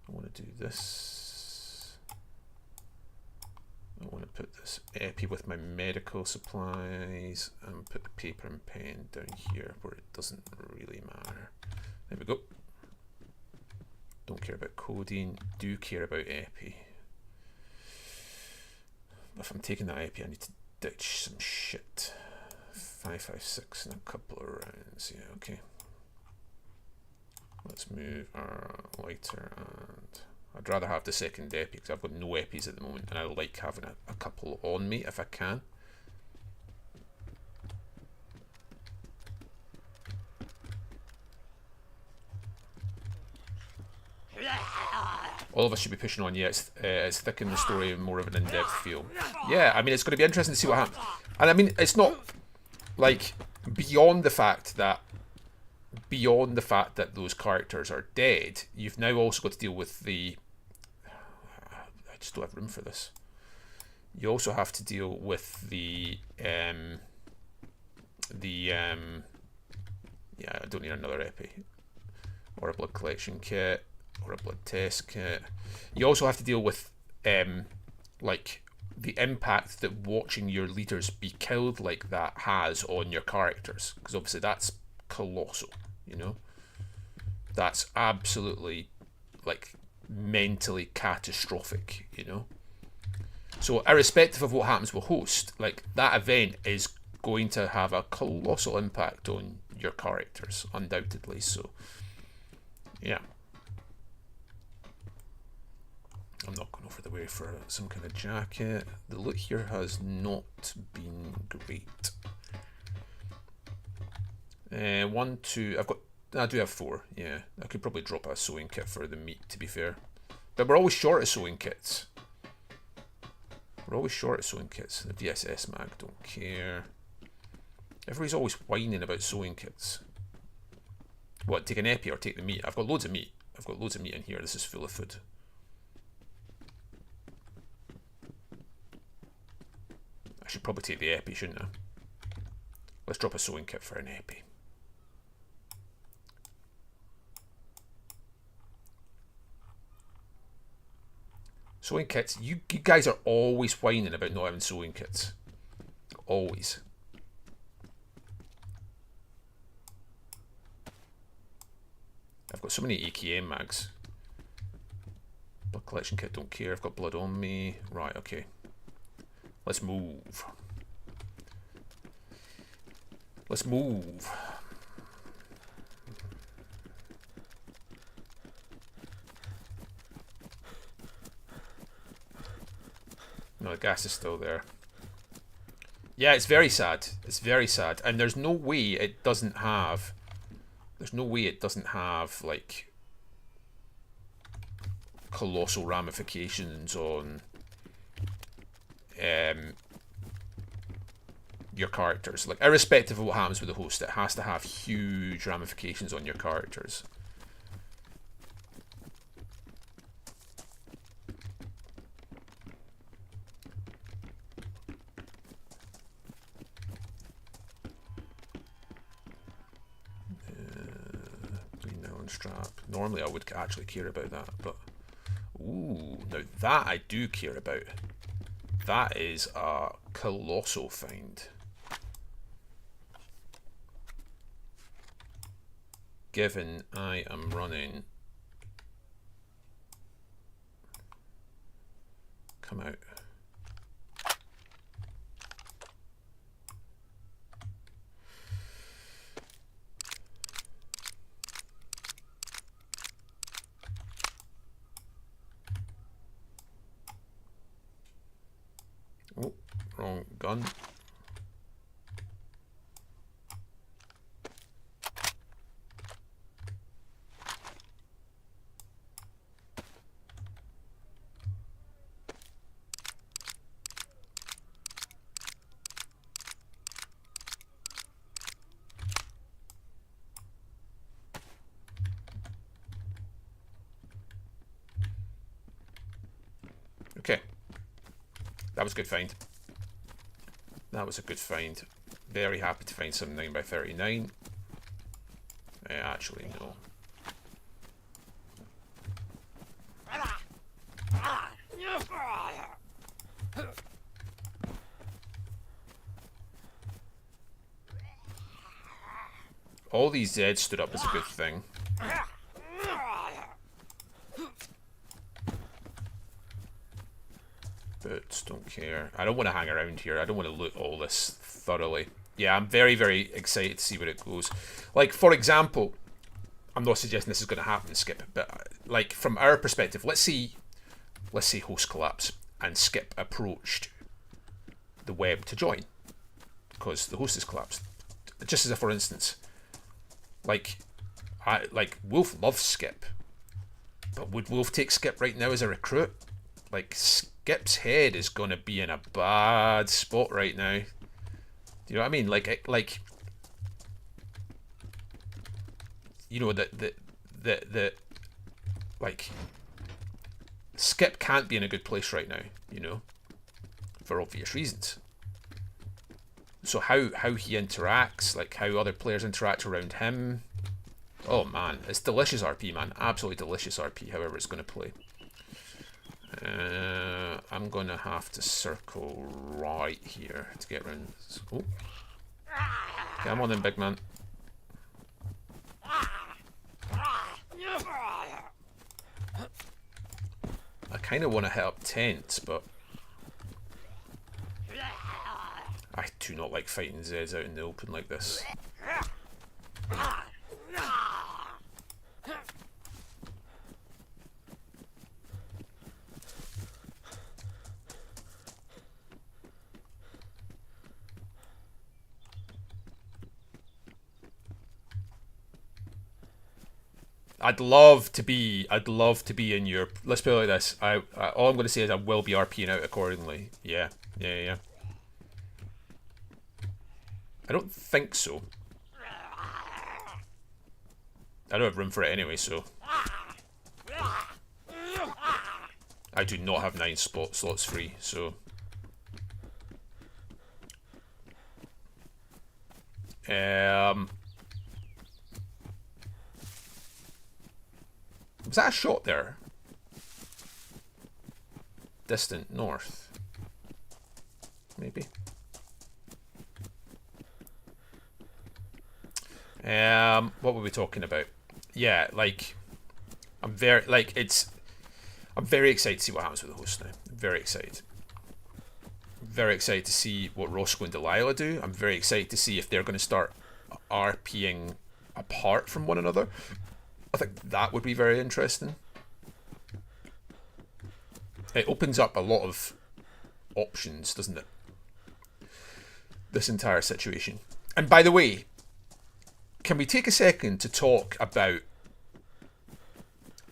I want to do this. I want to put this epi with my medical supplies and put the paper and pen down here where it doesn't really matter. There we go. Don't care about codeine, do care about epi. But if I'm taking that epi, I need to ditch some shit. 556 in a couple of rounds. Yeah, okay. Let's move our lighter, and I'd rather have the second epi because I've got no epis at the moment, and I like having a couple on me if I can. All of us should be pushing on. Yeah, it's thickened the story and more of an in-depth feel. Yeah, I mean, it's going to be interesting to see what happens. And I mean, it's not like beyond the fact that those characters are dead, you've now also got to deal with the... I just don't have room for this. You also have to deal with the yeah, I don't need another epi. Or a blood collection kit. Or a blood test kit. You also have to deal with like the impact that watching your leaders be killed like that has on your characters, because obviously that's colossal, you know. That's absolutely like mentally catastrophic, you know. So irrespective of what happens with host, like that event is going to have a colossal impact on your characters, undoubtedly. So yeah, I'm not going over the way for some kind of jacket. The loot here has not been great. 1, 2, I do have 4, yeah. I could probably drop a sewing kit for the meat, to be fair. But we're always short of sewing kits. We're always short of sewing kits. The VSS mag don't care. Everybody's always whining about sewing kits. What, take an epi or take the meat? I've got loads of meat. I've got loads of meat in here. This is full of food. I should probably take the epi, shouldn't I? Let's drop a sewing kit for an epi. Sewing kits. You guys are always whining about not having sewing kits. Always. I've got so many AKM mags. Blood collection kit, don't care. I've got blood on me. Right, okay. Let's move. Let's move. No, the gas is still there. Yeah, it's very sad. It's very sad. And there's no way it doesn't have... There's no way it doesn't have, like, colossal ramifications on your characters. Like, irrespective of what happens with the host, it has to have huge ramifications on your characters. Strap. Normally I would actually care about that, but ooh, now that I do care about. That is a colossal find. Given I am running... Come out. Oh, wrong gun. Okay. That was a good find. That was a good find. Very happy to find some 9x39. Actually, no. All these Zeds stood up is a good thing. Boots, don't care. I don't want to hang around here. I don't want to loot all this thoroughly. Yeah, I'm very, very excited to see where it goes. Like, for example, I'm not suggesting this is going to happen, Skip, but like from our perspective, let's say host collapse and Skip approached the web to join because the host has collapsed. Just as a for instance, like Wolf loves Skip, but would Wolf take Skip right now as a recruit? Like, Skip's head is going to be in a bad spot right now. Do you know what I mean? Like you know, the like, Skip can't be in a good place right now, you know, for obvious reasons. So how he interacts, like how other players interact around him. Oh man, it's delicious RP, man. Absolutely delicious RP, however it's going to play. I'm going to have to circle right here to get around this. Oh. Come on then, big man. I kind of want to hit up tents, but I do not like fighting Zeds out in the open like this. I'd love to be in your. Let's put it like this. All I'm going to say is I will be RPing out accordingly. Yeah. I don't think so. I don't have room for it anyway, so. I do not have 9 slots free, so. Was that a shot there? Distant north. Maybe. What were we talking about? Yeah, like, I'm very excited to see what happens with the host now. I'm very excited. Very excited to see what Roscoe and Delilah do. I'm very excited to see if they're going to start RPing apart from one another. I think that would be very interesting. It opens up a lot of options, doesn't it? This entire situation. And by the way, can we take a second to talk about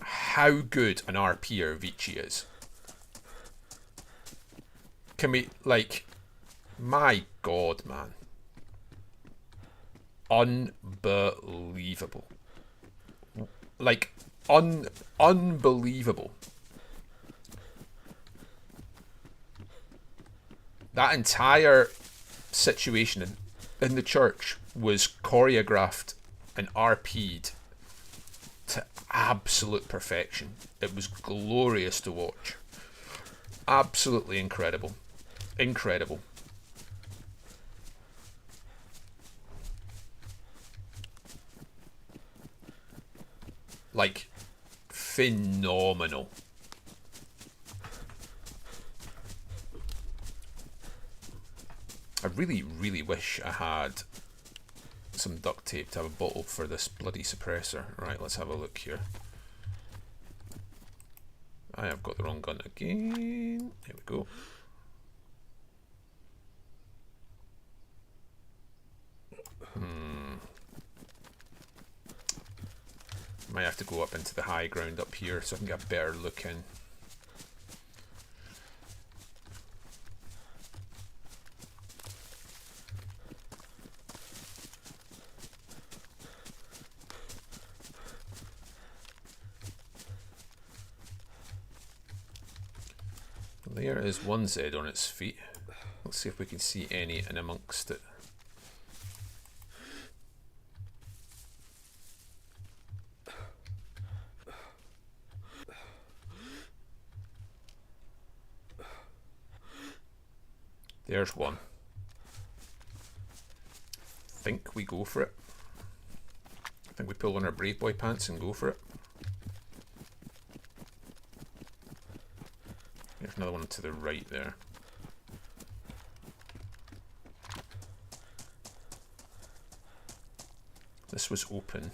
how good an RPer Vici is? Can we, like, my god, man. Unbelievable. Like, unbelievable. That entire situation in the church was choreographed and RP'd to absolute perfection. It was glorious to watch. Absolutely incredible. Incredible. Like, phenomenal. I really, really wish I had some duct tape to have a bottle for this bloody suppressor. Right, let's have a look here. I have got the wrong gun again. There we go. Might have to go up into the high ground up here so I can get a better look in. There is one Z on its feet. Let's see if we can see any in amongst it. There's one. Think we go for it. I think we pull on our brave boy pants and go for it. There's another one to the right there. This was open.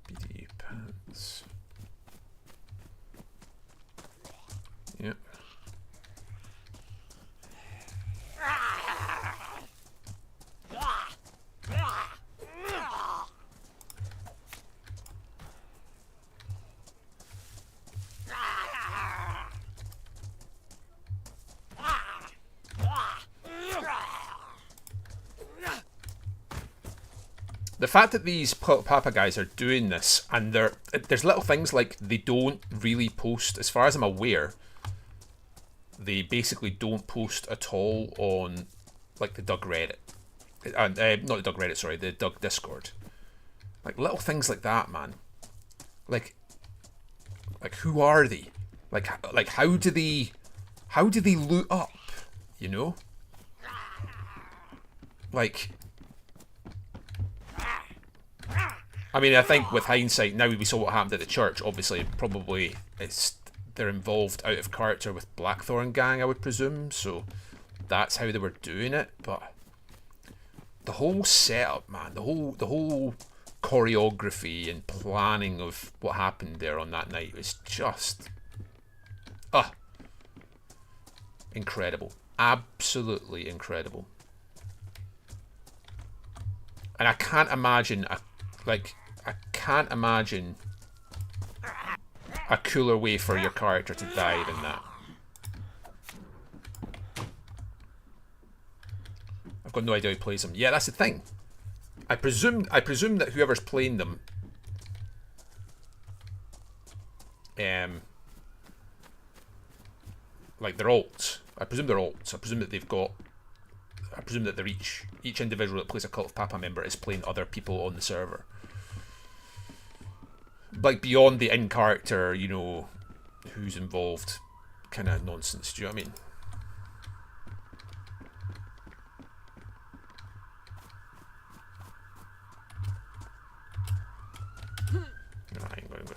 BD pants. Yep. The fact that these Papa guys are doing this, and there's little things like they don't really post, as far as I'm aware, they basically don't post at all on like the Doug Reddit. Not the Doug Reddit, sorry, the Doug Discord. Like little things like that, man. Like who are they? Like how do they loot up? You know? Like, I mean, I think with hindsight now, we saw what happened at the church. Obviously, probably they're involved out of character with Blackthorn Gang, I would presume. So that's how they were doing it. But the whole setup, man, the whole choreography and planning of what happened there on that night was just incredible, absolutely incredible. And I can't imagine a cooler way for your character to die than that. I've got no idea who plays them. Yeah, that's the thing. I presume that whoever's playing them, like they're alts. I presume they're alts. I presume that they're each individual that plays a Cult of Papa member is playing other people on the server. Like beyond the in-character, you know, who's involved kind of nonsense. Do you know what I mean? No, I ain't going to.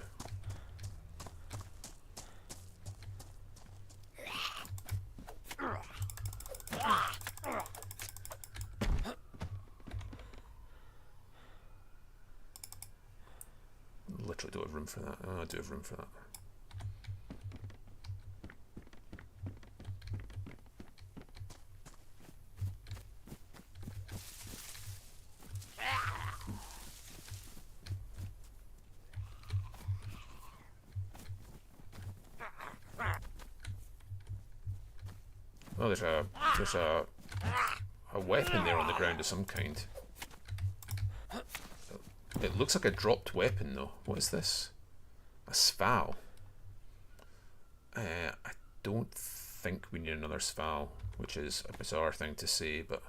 Literally don't have room for that. Oh, I do have room for that. Oh, there's a weapon there on the ground of some kind. It looks like a dropped weapon though. What is this? A Sval. I don't think we need another Sval, which is a bizarre thing to say, but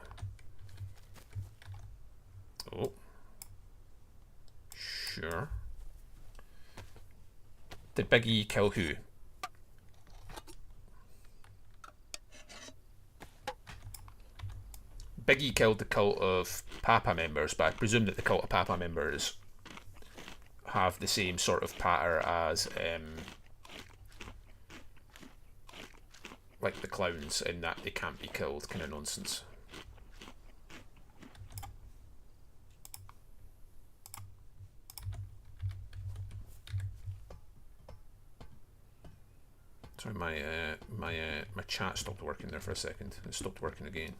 oh, sure. Did Big E kill who? Big E killed the Cult of Papa members, but I presume that the Cult of Papa members have the same sort of patter as like the clowns, in that they can't be killed kind of nonsense. Sorry, my chat stopped working there for a second. It stopped working again.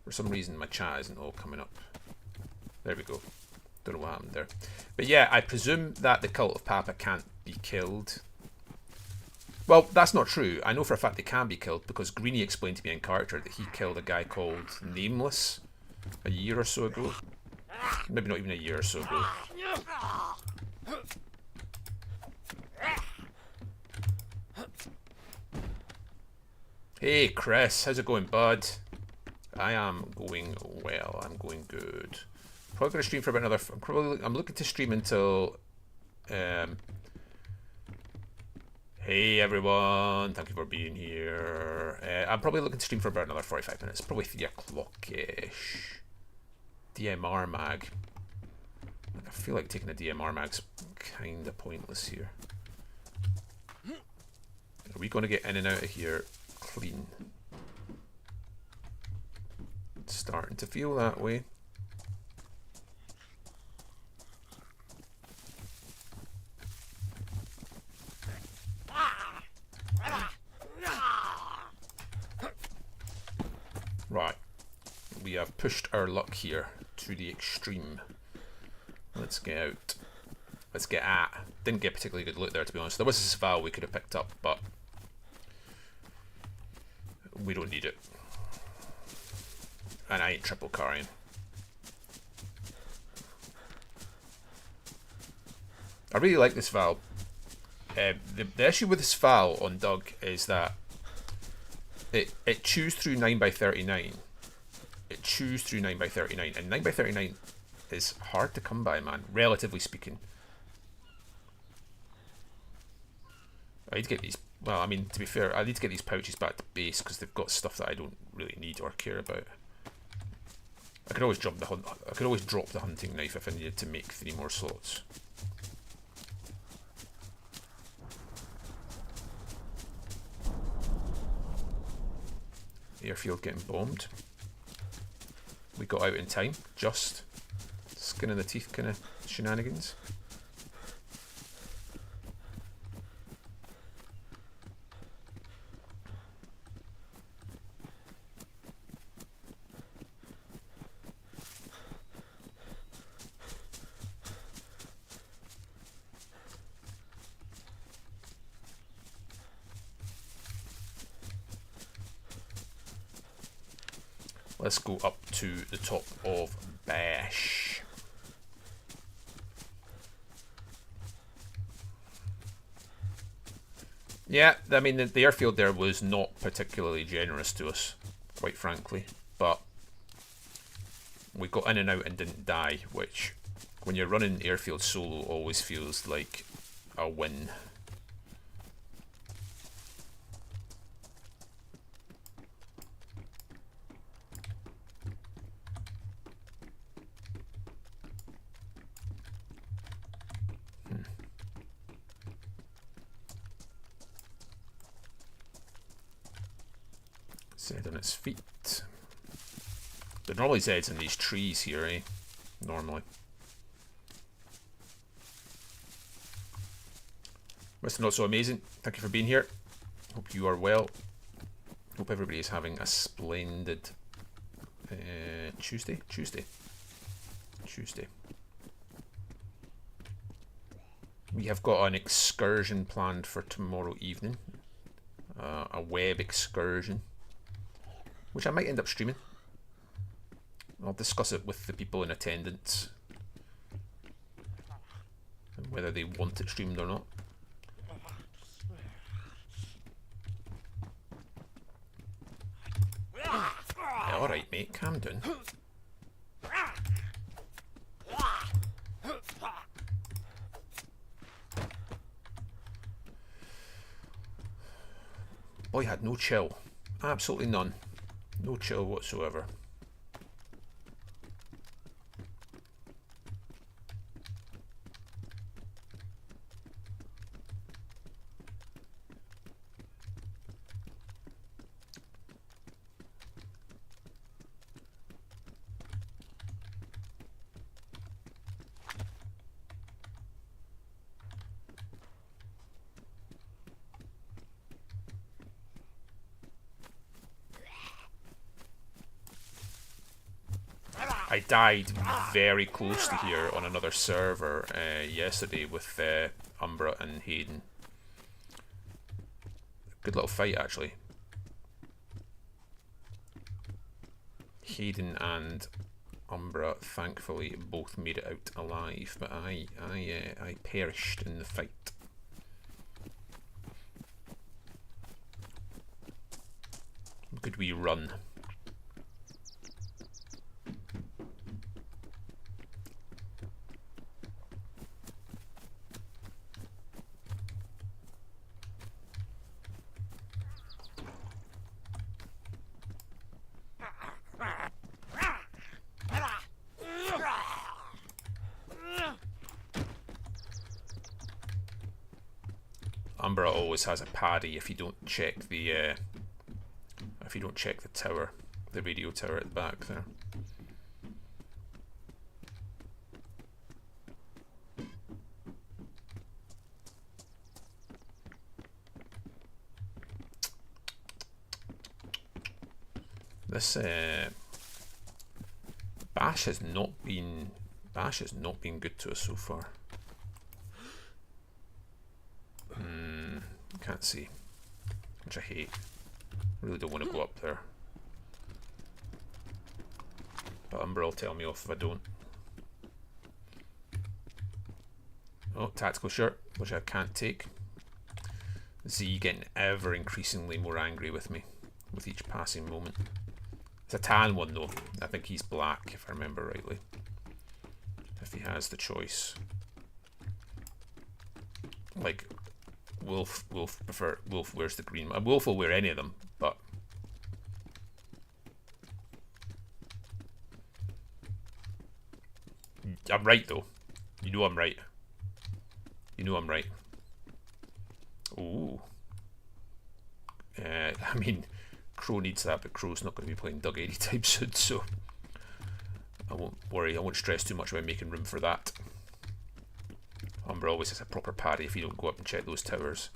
For some reason, my chat isn't all coming up. There we go. Don't know what happened there. But yeah, I presume that the Cult of Papa can't be killed. Well, that's not true. I know for a fact they can be killed, because Greenie explained to me in character that he killed a guy called Nameless a year or so ago. Maybe not even a year or so ago. Hey Chris, how's it going, bud? I am going well. I'm going good. Probably gonna stream for about another. I'm looking to stream until. Hey everyone, thank you for being here. I'm probably looking to stream for about another 45 minutes, probably 3 o'clock-ish. DMR mag. I feel like taking a DMR mag's kind of pointless here. Are we going to get in and out of here clean? It's starting to feel that way. Right, we have pushed our luck here to the extreme. Let's get out. Let's get at. Didn't get particularly good loot there, to be honest. There was a Sval we could have picked up, but we don't need it. And I ain't triple carrying. I really like this Val. The issue with this Val on Doug is that it chews through 9x39. It chews through 9x39, and 9x39 is hard to come by, man, relatively speaking. I need to get these, well, I mean, to be fair, I need to get these pouches back to base because they've got stuff that I don't really need or care about. I could always drop the hunting knife if I needed to make 3 more slots. Airfield getting bombed. We got out in time, just skin in the teeth kind of shenanigans. Let's go up to the top of Bash. Yeah, I mean, the airfield there was not particularly generous to us, quite frankly. But we got in and out and didn't die, which, when you're running airfield solo, always feels like a win. Zed on its feet. But normally Zed's in these trees here, eh? Normally. Mr. Not So Amazing, thank you for being here. Hope you are well. Hope everybody is having a splendid Tuesday. We have got an excursion planned for tomorrow evening. A web excursion, which I might end up streaming. I'll discuss it with the people in attendance and whether they want it streamed or not. Yeah, alright mate, calm down. Boy had no chill. Absolutely none. No chill whatsoever. I died very close to here on another server yesterday with Umbra and Hayden. Good little fight actually. Hayden and Umbra thankfully both made it out alive, but I perished in the fight. Good wee run. Umbra always has a paddy if you don't check the tower, the radio tower at the back there. This Bash has not been good to us so far. Can't see, which I hate. I really don't want to go up there, but Umbra will tell me off if I don't. Oh, tactical shirt, which I can't take. Z getting ever increasingly more angry with me with each passing moment. It's a tan one though. I think he's black if I remember rightly, if he has the choice. Like Wolf wears the green. Wolf will wear any of them, but I'm right though. You know I'm right. You know I'm right. Ooh. I mean, Crow needs that, but Crow's not going to be playing Doug anytime soon, so I won't worry. I won't stress too much about making room for that. Umbra always has a proper parry if you don't go up and check those towers.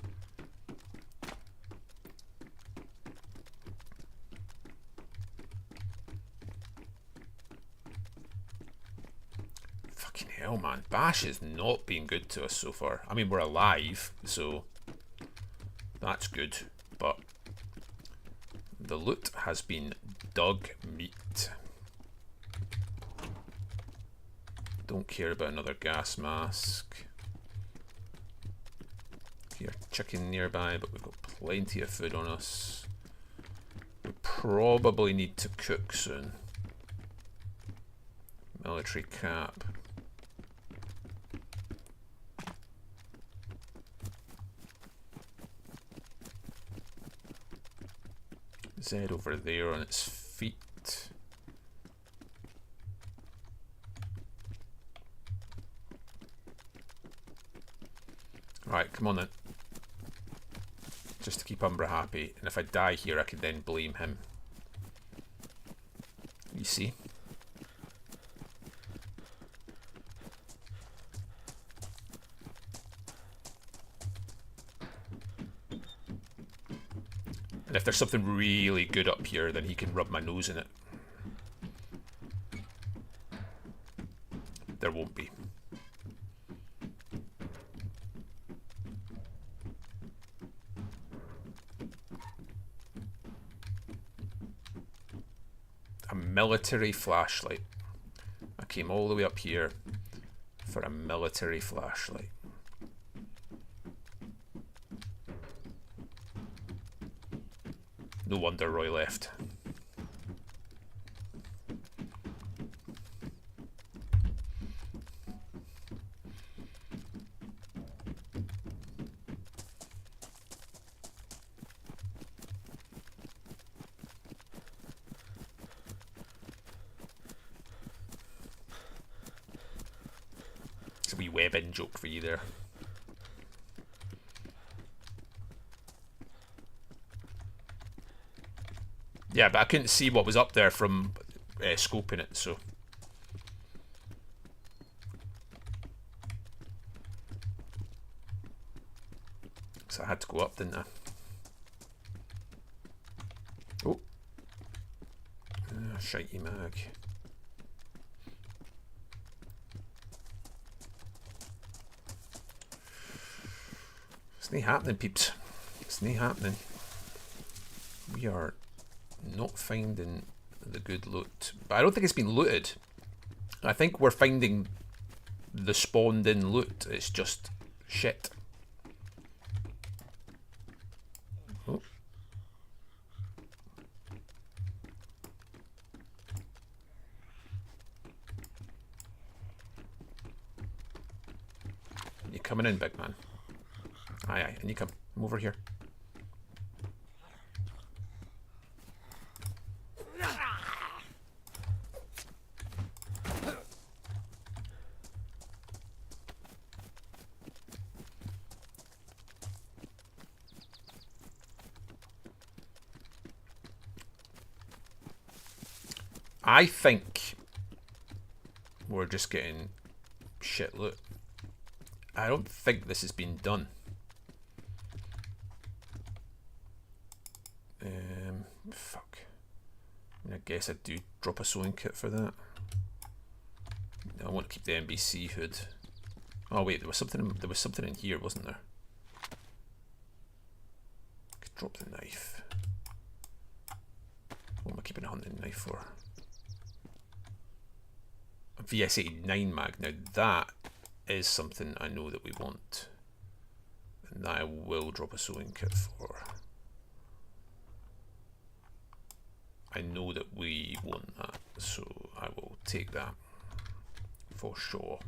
Fucking hell, man. Bash has not been good to us so far. I mean, we're alive, so that's good, but the loot has been dog meat. Don't care about another gas mask. Here, chicken nearby, but we've got plenty of food on us. We probably need to cook soon. Military cap. Z over there on its feet. Right, come on then. Just to keep Umbra happy, and if I die here I can then blame him. You see? And if there's something really good up here, then he can rub my nose in it. There won't be. A military flashlight. I came all the way up here for a military flashlight. No wonder Roy left. It's a wee web-in joke for you there. Yeah, but I couldn't see what was up there from scoping it, so. So I had to go up, didn't I? Oh. Shitey mag. It's not happening, peeps. It's not happening. We are not finding the good loot, but I don't think it's been looted. I think we're finding the spawned in loot. It's just shit. Oh. You coming in, big man? Aye, aye, and you come. I'm over here. I think we're just getting shit loot. I don't think this has been done. Fuck. I mean, I guess I do drop a sewing kit for that. I want to keep the NBC hood. Oh wait, there was something in here, wasn't there? I could drop the knife. What am I keeping a hunting knife for? A VS89 mag. Now that is something I know that we want, and that I will drop a sewing kit for. I know that we want that, so I will take that for sure.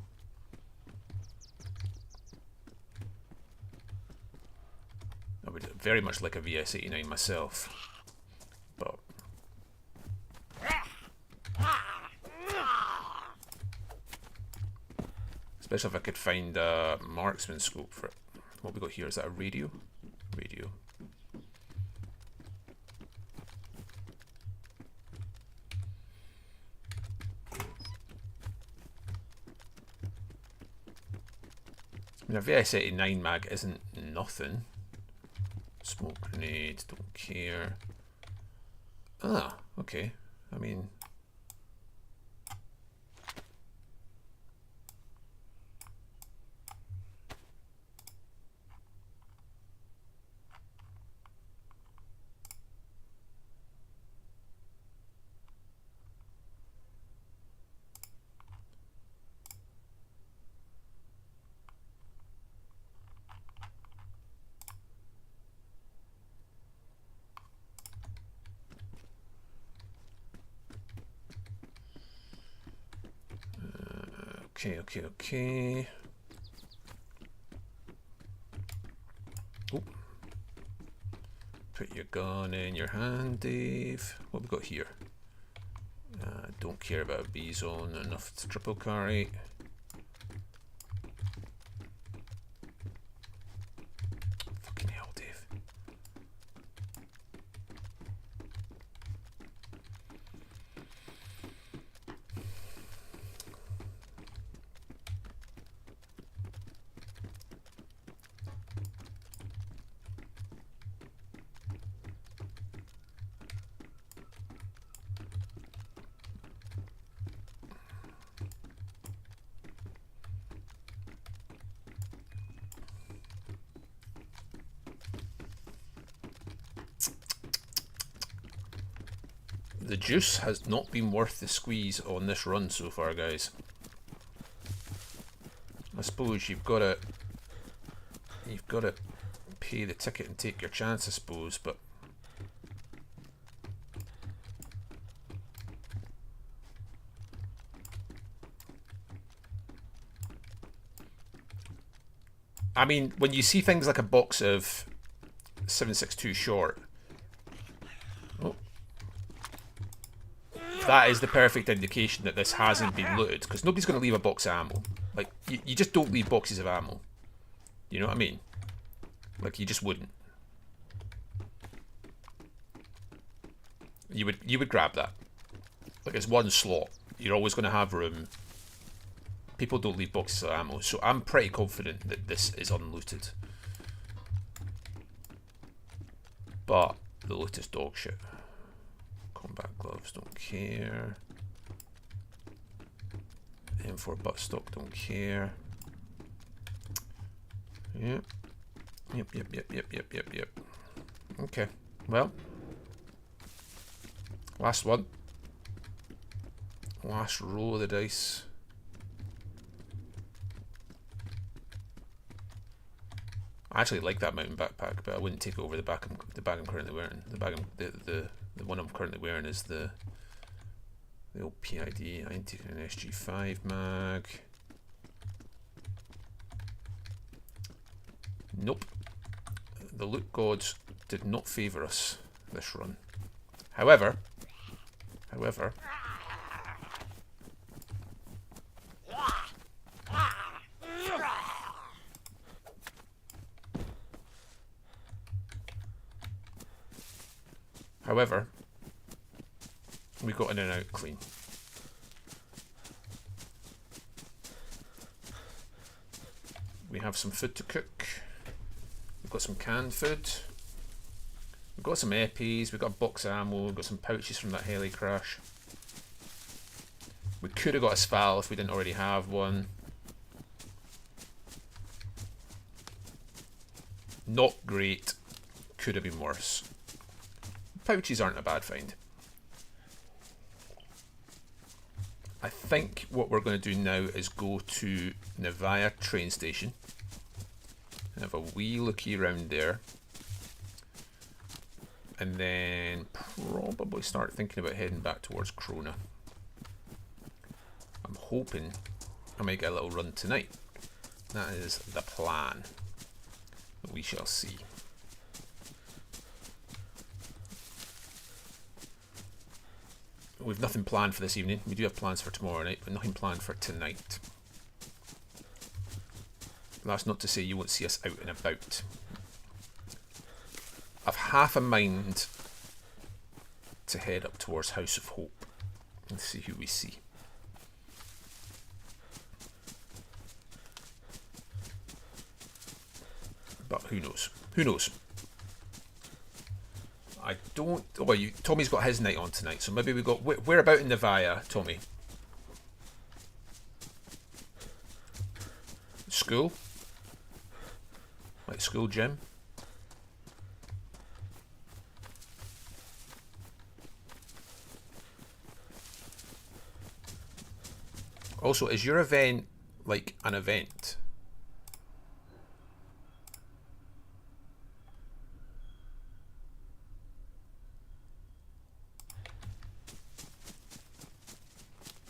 I would very much like a VS89 myself, but especially if I could find a marksman scope for it. What we got here, is that a radio? Radio. I mean, a VS89 mag isn't nothing. Smoke grenade, don't care. Ah, okay. I mean, okay. Oh. Put your gun in your hand, Dave. What have we got here? Don't care about a B zone. Enough to triple carry. Fucking hell, Dave. The juice has not been worth the squeeze on this run so far, guys. I suppose you've got to pay the ticket and take your chance, I suppose, but I mean, when you see things like a box of 7.62 short, oh, that is the perfect indication that this hasn't been looted, because nobody's going to leave a box of ammo. Like, you just don't leave boxes of ammo. You know what I mean? Like, you just wouldn't. You would grab that. Like, it's one slot. You're always going to have room. People don't leave boxes of ammo, so I'm pretty confident that this is unlooted. But the loot is dog shit. Combat gloves, don't care. M4 buttstock, don't care. Yep. Yep. Okay, well. Last one. Last roll of the dice. I actually like that mountain backpack, but I wouldn't take it over the bag I'm currently wearing. The one I'm currently wearing is the old PID. I ain't taking an SG5 mag. Nope. The loot gods did not favour us this run. However, we got in and out clean. We have some food to cook. We've got some canned food. We've got some EPs. We've got a box of ammo. We've got some pouches from that heli crash. We could have got a spal if we didn't already have one. Not great. Could have been worse. Pouches aren't a bad find. I think what we're going to do now is go to Nevaya train station and have a wee looky around there, and then probably start thinking about heading back towards Krona. I'm hoping I might get a little run tonight. That is the plan. We shall see. We've nothing planned for this evening. We do have plans for tomorrow night, but nothing planned for tonight. That's not to say you won't see us out and about. I've half a mind to head up towards House of Hope and see who we see. But who knows? Who knows? I don't... Oh, well, Tommy's got his night on tonight, so maybe we got... Where about in Nevaya, Tommy? School? Like school gym? Also, is your event like an event?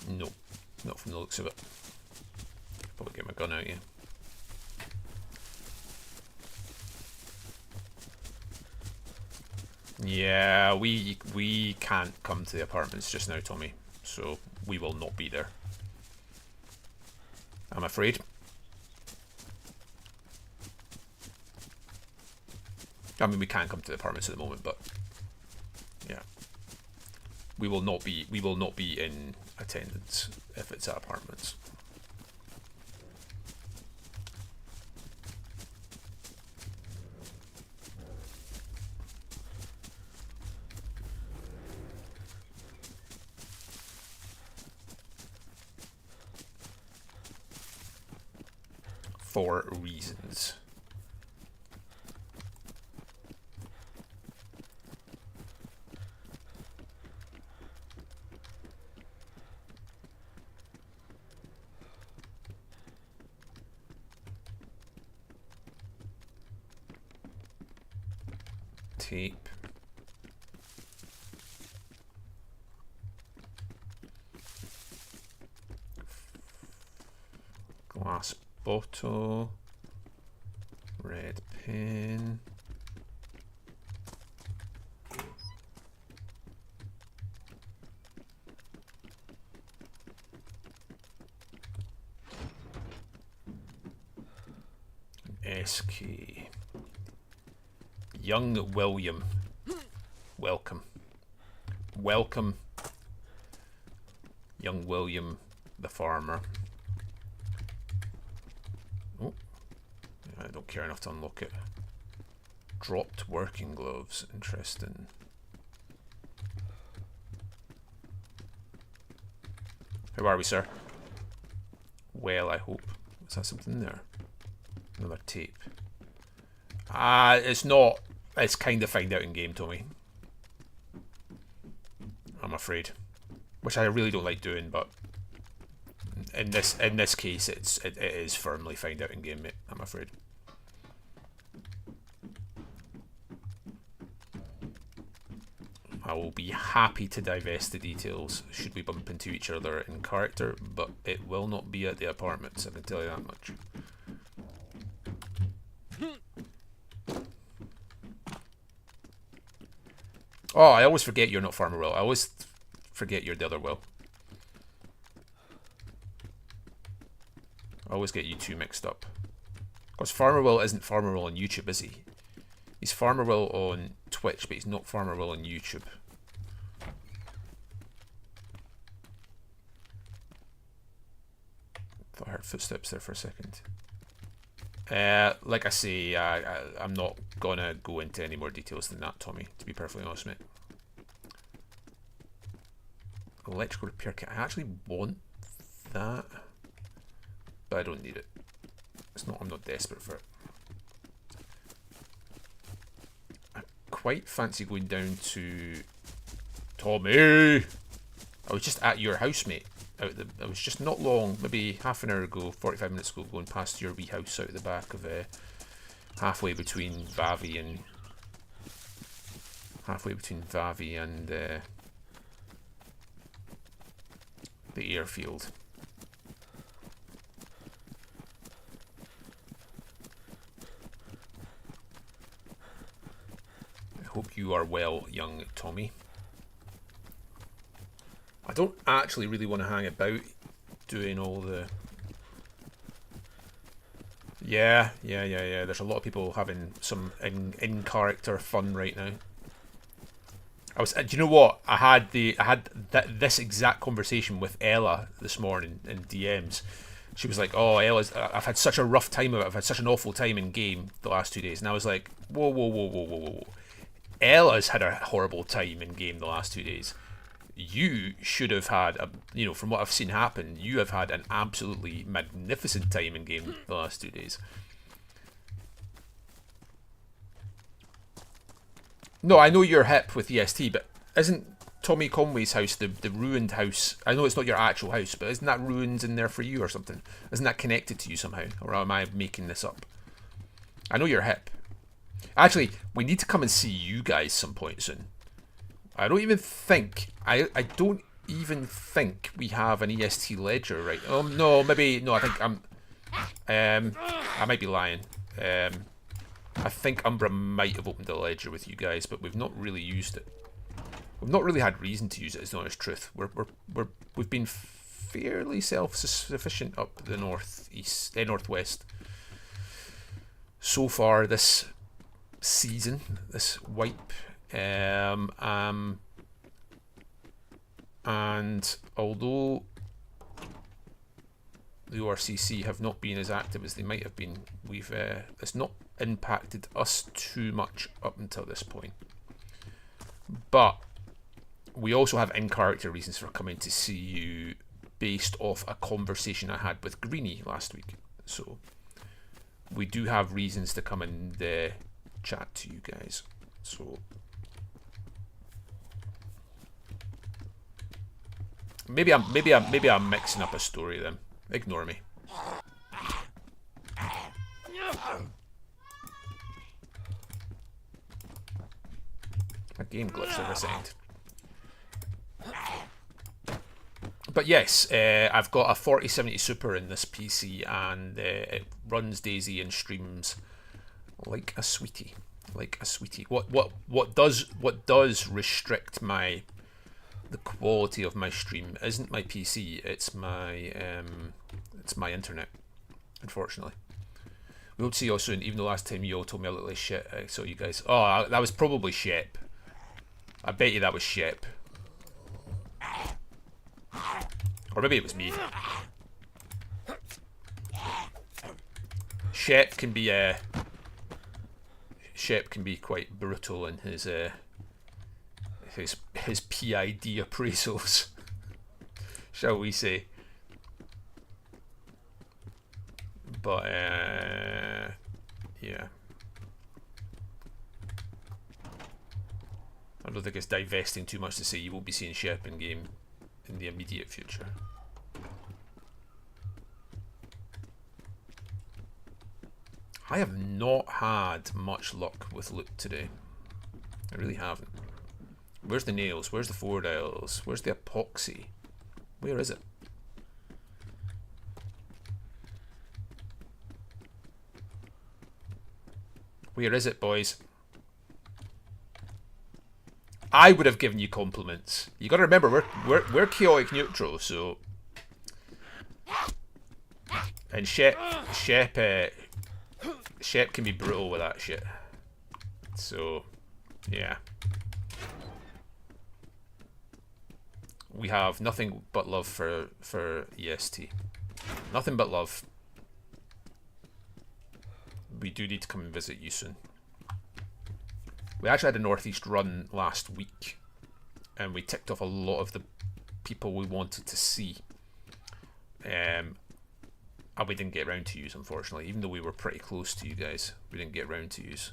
No, not from the looks of it. Probably get my gun out, yeah. Yeah, we can't come to the apartments just now, Tommy. So we will not be there, I'm afraid. I mean, we can come to the apartments at the moment, but yeah, we will not be in attendance if it's at apartments. For reasons. Tape. Glass bottle. Red pen. SK. Young William. Welcome. Welcome, young William the farmer. Oh, I don't care enough to unlock it. Dropped working gloves. Interesting. How are we, sir? Well, I hope. Is that something there? Another tape. It's not. It's kind of find out in game, Tommy. I'm afraid. Which I really don't like doing, but in this case, it is firmly find out in game, mate. I'm afraid. I will be happy to divest the details should we bump into each other in character, but it will not be at the apartments, I can tell you that much. Oh, I always forget you're not Farmer Will. I always forget you're the other Will. I always get you two mixed up. Because Farmer Will isn't Farmer Will on YouTube, is he? He's Farmer Will on Twitch, but he's not Farmer Will on YouTube. Thought I heard footsteps there for a second. Like I say, I'm not gonna go into any more details than that, Tommy, to be perfectly honest, mate. Electrical repair kit. I actually want that, but I don't need it. It's not. I'm not desperate for it. I quite fancy going down to Tommy. I was just at your house, mate. I was just not long, maybe half an hour ago, 45 minutes ago, going past your wee house out the back of halfway between Vavi and the airfield. I hope you are well, young Tommy. I don't actually really want to hang about doing all the... Yeah. There's a lot of people having some in-character fun right now. Do you know what? I had this exact conversation with Ella this morning in DMs. She was like, "Oh, I've had such a rough time of it. I've had such an awful time in game the last 2 days." And I was like, "Whoa. Ella's had a horrible time in game the last 2 days. You should have had, from what I've seen happen, you have had an absolutely magnificent time in game the last 2 days." No, I know you're hip with EST, but isn't Tommy Conway's house the ruined house? I know it's not your actual house, but isn't that ruins in there for you or something? Isn't that connected to you somehow? Or am I making this up? I know you're hip. Actually, we need to come and see you guys some point soon. I don't even think we have an EST ledger, right? Oh no, maybe no. I think I might be lying. I think Umbra might have opened a ledger with you guys, but we've not really used it. We've not really had reason to use it. Is the honest truth. We've been fairly self-sufficient up the northwest so far this season, this wipe. And although the ORCC have not been as active as they might have been, it's not impacted us too much up until this point. But we also have in-character reasons for coming to see you based off a conversation I had with Greenie last week. So we do have reasons to come and chat to you guys. So maybe I'm mixing up a story then. Ignore me. My game glitched every second. But yes, I've got a 4070 Super in this PC, and it runs DayZ and streams like a sweetie. Like a sweetie. What does restrict the quality of my stream isn't my PC, it's my internet, unfortunately. We hope to see you all soon, even the last time you all told me I looked like shit. I saw you guys. Oh, that was probably Shep. I bet you that was Shep. Or maybe it was me. Shep can be quite brutal in his PID appraisals, shall we say. But yeah, I don't think it's divesting too much to say you won't be seeing Shep in game in the immediate future. I have not had much luck with loot today. I really haven't. Where's the nails? Where's the 4 dials? Where's the epoxy? Where is it? Where is it, boys? I would have given you compliments. You got to remember, we're chaotic neutral, so. And Shep can be brutal with that shit. So, yeah. We have nothing but love for EST. Nothing but love. We do need to come and visit you soon. We actually had a Northeast run last week, and we ticked off a lot of the people we wanted to see. And we didn't get around to use, unfortunately, even though we were pretty close to you guys. We didn't get around to use.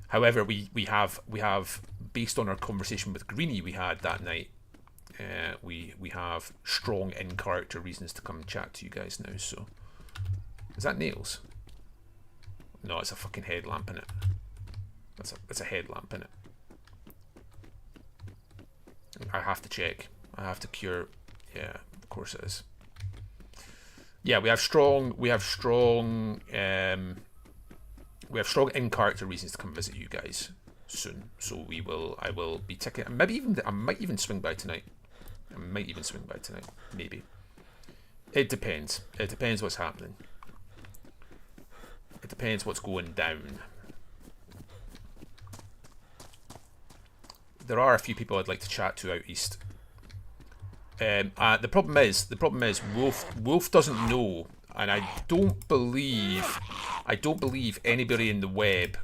However, we have based on our conversation with Greenie we had that night, we have strong in character reasons to come and chat to you guys now. So, is that nails? No, it's a fucking headlamp in it. It's a headlamp in it. I have to check. I have to cure. Yeah, of course it is. Yeah, we have strong in character reasons to come visit you guys soon. So I will be ticking. I might even swing by tonight. Maybe. It depends. It depends what's happening. It depends what's going down. There are a few people I'd like to chat to out east. The problem is Wolf doesn't know, and I don't believe anybody in the web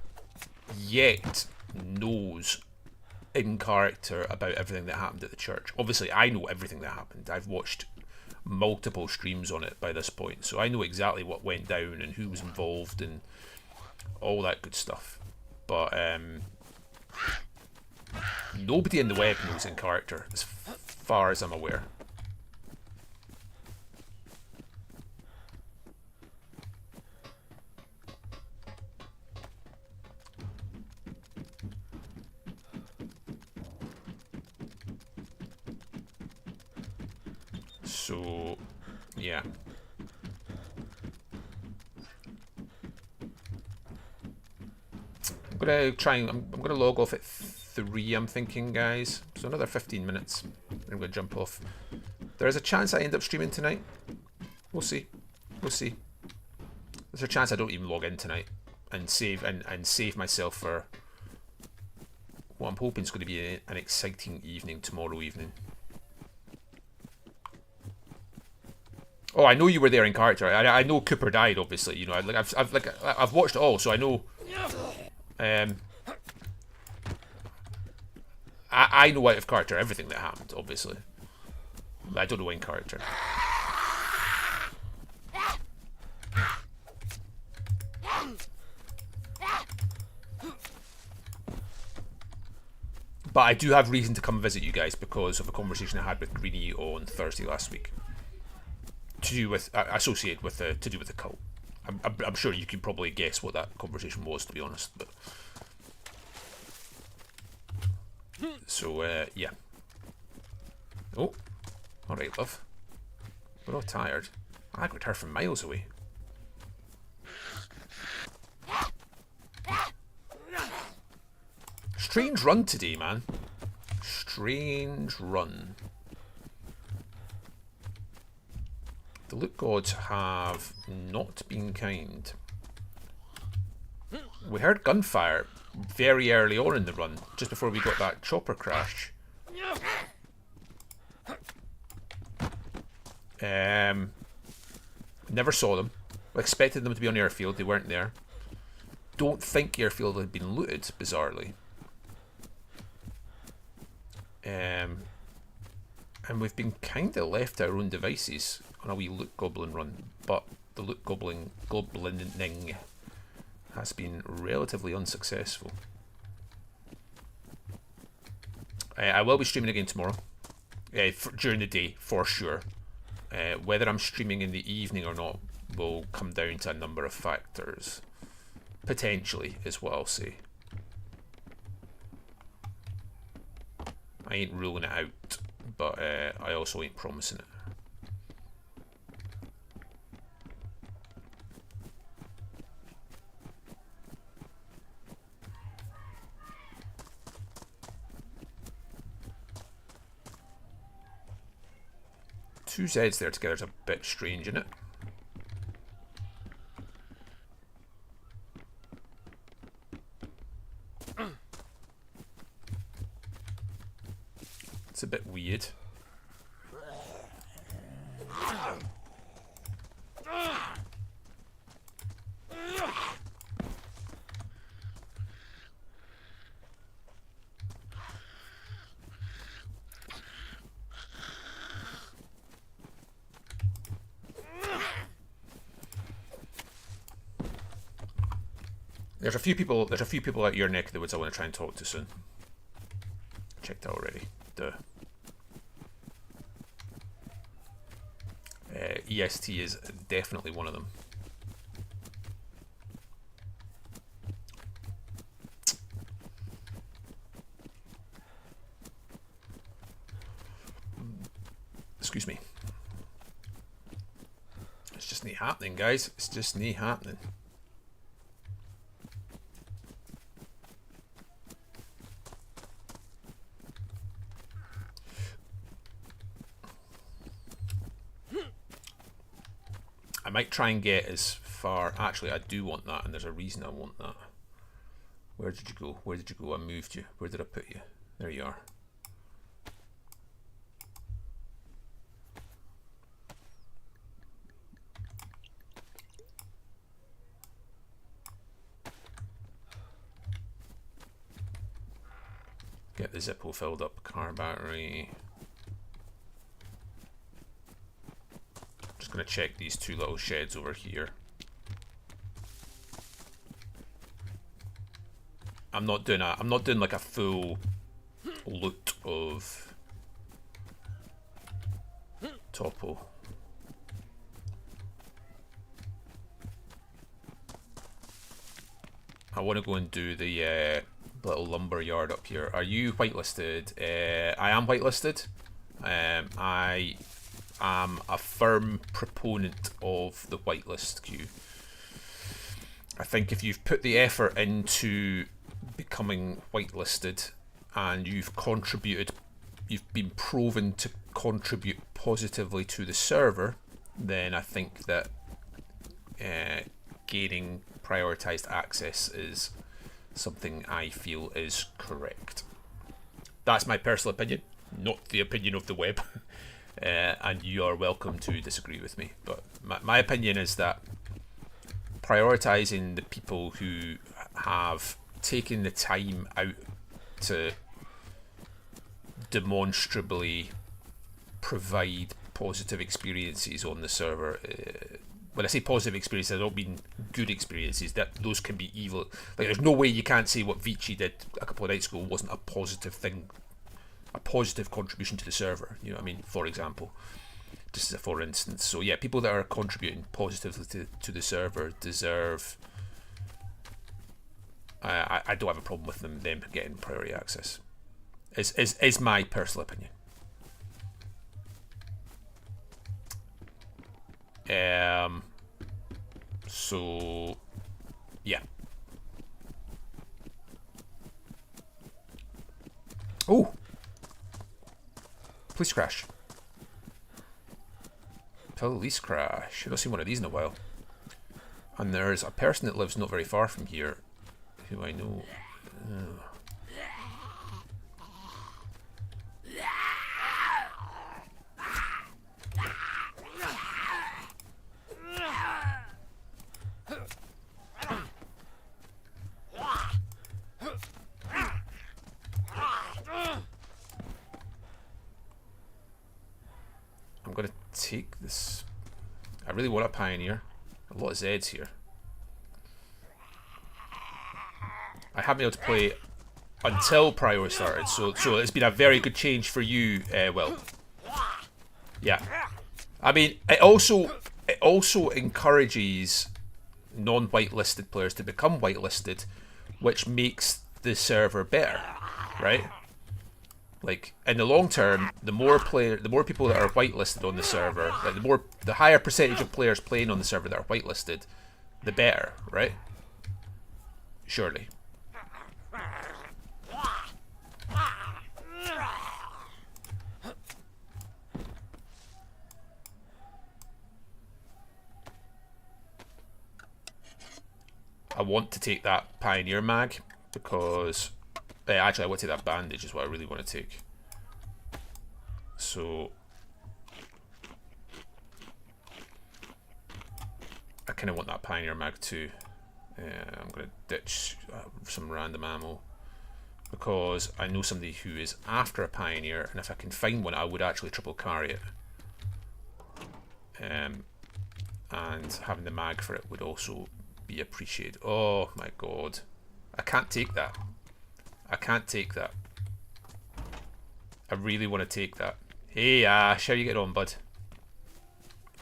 yet knows in character about everything that happened at the church. Obviously, I know everything that happened. I've watched multiple streams on it by this point, so I know exactly what went down and who was involved and all that good stuff. But nobody in the web knows in character, as far as I'm aware. So, yeah. I'm gonna log off at 3, I'm thinking, guys. So another 15 minutes. I'm gonna jump off. There is a chance I end up streaming tonight. We'll see. There's a chance I don't even log in tonight and save myself for what I'm hoping is going to be an exciting evening tomorrow evening. Oh, I know you were there in character. I know Cooper died, obviously. You know, I've watched it all, so I know. I know out of character everything that happened, obviously. I don't know in character. But I do have reason to come visit you guys because of a conversation I had with Greenie on Thursday last week. To do with the cult. I'm sure you can probably guess what that conversation was, to be honest. But so yeah. Oh, all right, love. We're all tired. I got her from miles away. Strange run today, man. Strange run. The loot gods have not been kind. We heard gunfire very early on in the run, just before we got that chopper crash. Never saw them. I expected them to be on airfield. They weren't there. Don't think airfield had been looted, bizarrely. And we've been kind of left to our own devices on a wee loot goblin run, but the loot goblining has been relatively unsuccessful. I will be streaming again tomorrow, during the day for sure. Whether I'm streaming in the evening or not will come down to a number of factors. Potentially, is what I'll say. I ain't ruling it out, but I also ain't promising it. Two Zs there together is a bit strange, isn't it? It's a bit weird. There's a few people out your neck of the woods I want to try and talk to soon. Checked that already. Duh. EST is definitely one of them. Excuse me. It's just not happening, guys. It's just not happening. I might try and get as far. Actually, I do want that, and there's a reason I want that. Where did you go? Where did you go? I moved you. Where did I put you? There you are. Get the Zippo filled up. Car battery. Just going to check these two little sheds over here. I'm not doing like a full loot of topo. I want to go and do the little lumber yard up here. Are you whitelisted? I am whitelisted. I am a firm proponent of the whitelist queue. I think if you've put the effort into becoming whitelisted and you've been proven to contribute positively to the server, then I think that gaining prioritized access is something I feel is correct. That's my personal opinion, not the opinion of the web. And you are welcome to disagree with me, but my opinion is that prioritizing the people who have taken the time out to demonstrably provide positive experiences on the server. When I say positive experiences, I don't mean good experiences. That those can be evil. Like, there's no way you can't say what Vici did a couple of nights ago wasn't a positive thing, a positive contribution to the server. You know what I mean? For example, just as a for instance. So yeah, people that are contributing positively to the server deserve. I don't have a problem with them getting priority access. Is my personal opinion. So yeah. Oh, police crash. Police crash. I've not seen one of these in a while. And there's a person that lives not very far from here who I know. I'm gonna take this. I really want a pioneer. A lot of Zeds here. I haven't been able to play until Prior started, so it's been a very good change for you, Will. Yeah, I mean, it also encourages non-whitelisted players to become whitelisted, which makes the server better, right? Like, in the long term, the more people that are whitelisted on the server, like the higher percentage of players playing on the server that are whitelisted, the better, right? Surely. I want to take that Pioneer mag because actually I want to take that bandage is what I really want to take. So I kind of want that Pioneer mag too. I'm going to ditch some random ammo because I know somebody who is after a Pioneer, and if I can find one I would actually triple carry it. And having the mag for it would also be appreciated. Oh my god. I can't take that. I can't take that. I really want to take that. Hey Ash, how you get on, bud?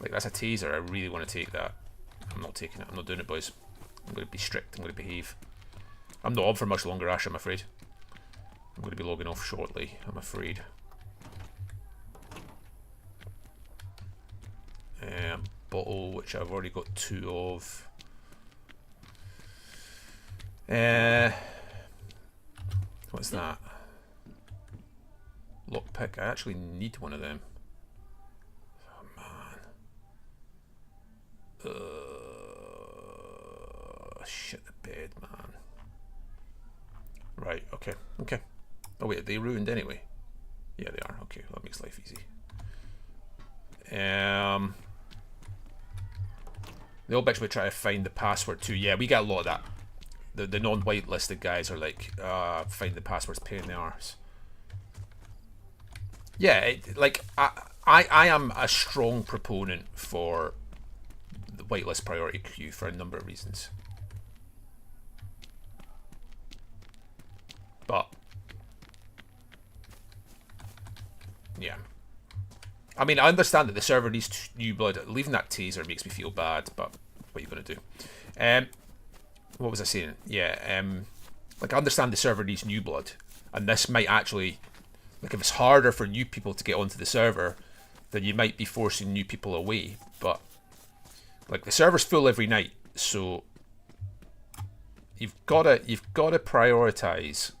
Like, that's a taser. I really want to take that. I'm not taking it. I'm not doing it, boys. I'm going to be strict. I'm going to behave. I'm not on for much longer, Ash, I'm afraid. I'm going to be logging off shortly, I'm afraid. Bottle, which I've already got 2 of. What's that? Lockpick. I actually need one of them. Oh man. Shit the bed, man. Right, okay, okay. Oh wait, are they ruined anyway? Yeah, they are. Okay, that makes life easy. The old bitch would try to find the password too. Yeah, we get a lot of that. The non-whitelisted guys are like, find the password's pain in the arse. Yeah, I am a strong proponent for the whitelist priority queue for a number of reasons. But yeah, I mean, I understand that the server needs new blood. Leaving that taser makes me feel bad, but what are you gonna do? What was I saying? Yeah, like, I understand the server needs new blood, and this might actually, like, if it's harder for new people to get onto the server, then you might be forcing new people away. But like, the server's full every night, so you've got to prioritize.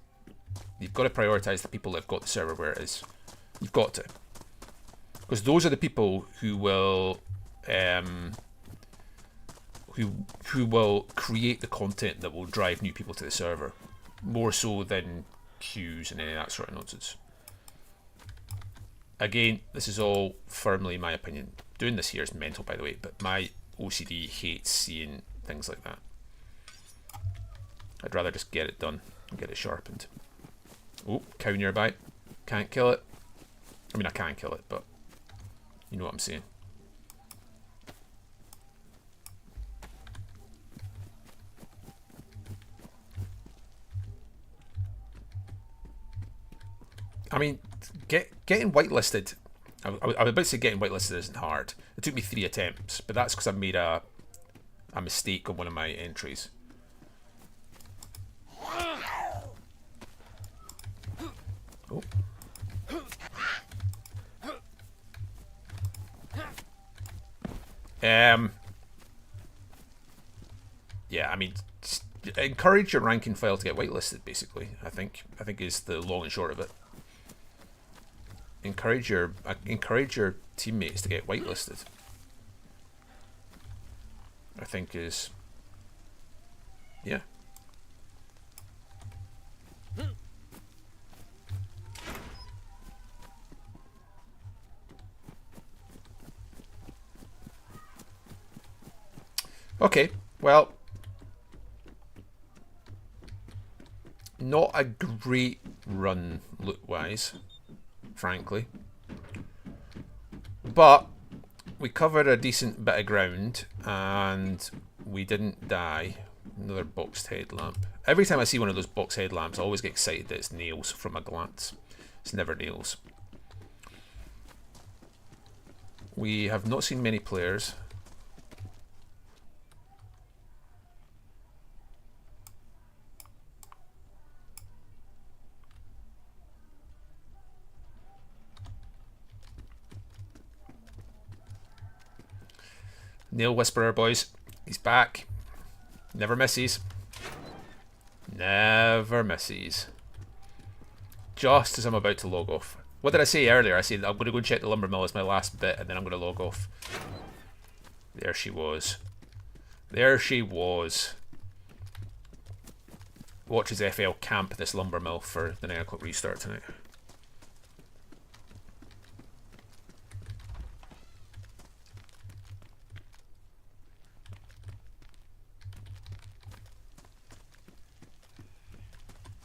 You've got to prioritize the people that have got the server where it is. You've got to, because those are the people who will who will create the content that will drive new people to the server, more so than queues and any of that sort of nonsense. Again, this is all firmly my opinion. Doing this here is mental, by the way, but my OCD hates seeing things like that. I'd rather just get it done and get it sharpened. Oh, cow nearby. Can't kill it. I mean, I can kill it, but you know what I'm saying. I mean, getting whitelisted. I was about to say getting whitelisted isn't hard. It took me 3 attempts, but that's because I made a mistake on one of my entries. Oh. Yeah, I mean, encourage your rank and file to get whitelisted. Basically, I think is the long and short of it. Encourage your teammates to get whitelisted. I think is, yeah. Okay, well, not a great run loot-wise, frankly, but we covered a decent bit of ground and we didn't die. Another boxed headlamp. Every time I see one of those box headlamps, I always get excited that it's nails from a glance. It's never nails. We have not seen many players. Nail Whisperer, boys. He's back. Never misses. Never misses. Just as I'm about to log off. What did I say earlier? I said I'm going to go and check the lumber mill as my last bit, and then I'm going to log off. There she was. There she was. watch as FL camp this lumber mill for the 9 o'clock restart tonight.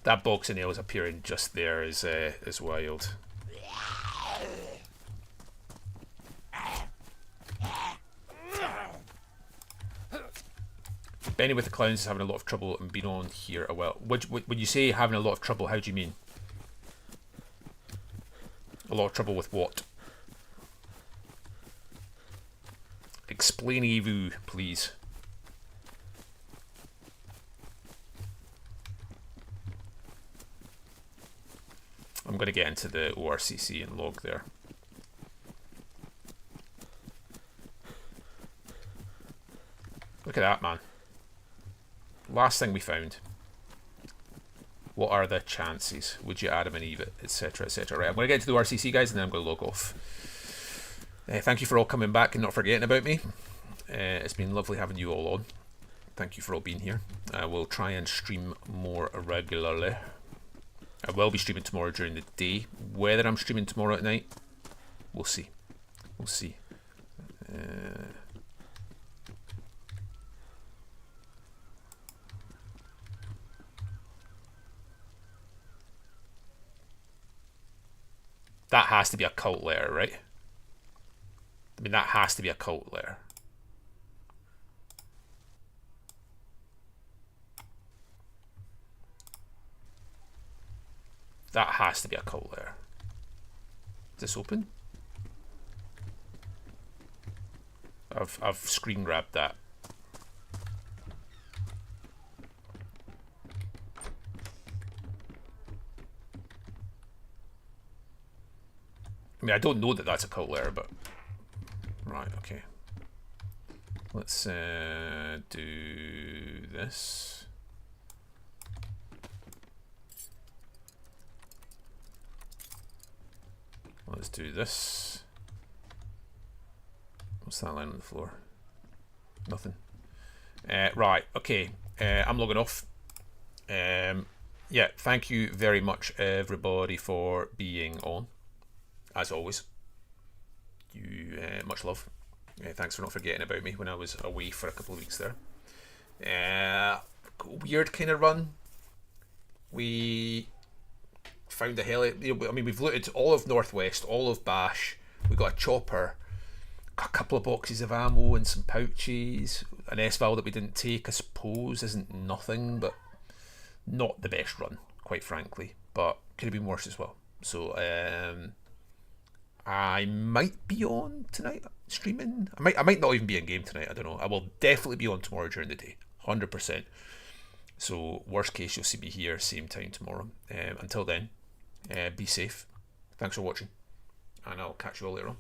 That box of nails appearing just there is wild. Benny with the clowns is having a lot of trouble and been on here a while. When you say having a lot of trouble, how do you mean? A lot of trouble with what? Explainez-vous, please. I'm going to get into the ORCC and log there. Look at that, man. Last thing we found. What are the chances? Would you Adam and Eve it, etc, etc. Right, I'm going to get into the ORCC, guys, and then I'm going to log off. Thank you for all coming back and not forgetting about me. It's been lovely having you all on. Thank you for all being here. I will try and stream more regularly. I will be streaming tomorrow during the day. Whether I'm streaming tomorrow at night, we'll see. We'll see. That has to be a cult letter, right? I mean, that has to be a cult letter. That has to be a cult letter. Is this open? I've screen grabbed that. I mean, I don't know that that's a cult letter, but right, okay. Let's do this. Let's do this. What's that line on the floor? Nothing. Right, okay. I'm logging off. Yeah, thank you very much, everybody, for being on. As always, you much love. Thanks for not forgetting about me when I was away for a couple of weeks there. Weird kind of run. We found a heli. I mean, we've looted all of Northwest, all of Bash. We got a chopper, got a couple of boxes of ammo and some pouches. An S-Val that we didn't take, I suppose, isn't nothing, but not the best run, quite frankly. But could have been worse as well. So I might be on tonight streaming. I might not even be in game tonight. I don't know. I will definitely be on tomorrow during the day, 100%. So worst case, you'll see me here same time tomorrow. Until then, be safe. Thanks for watching, and I'll catch you all later on.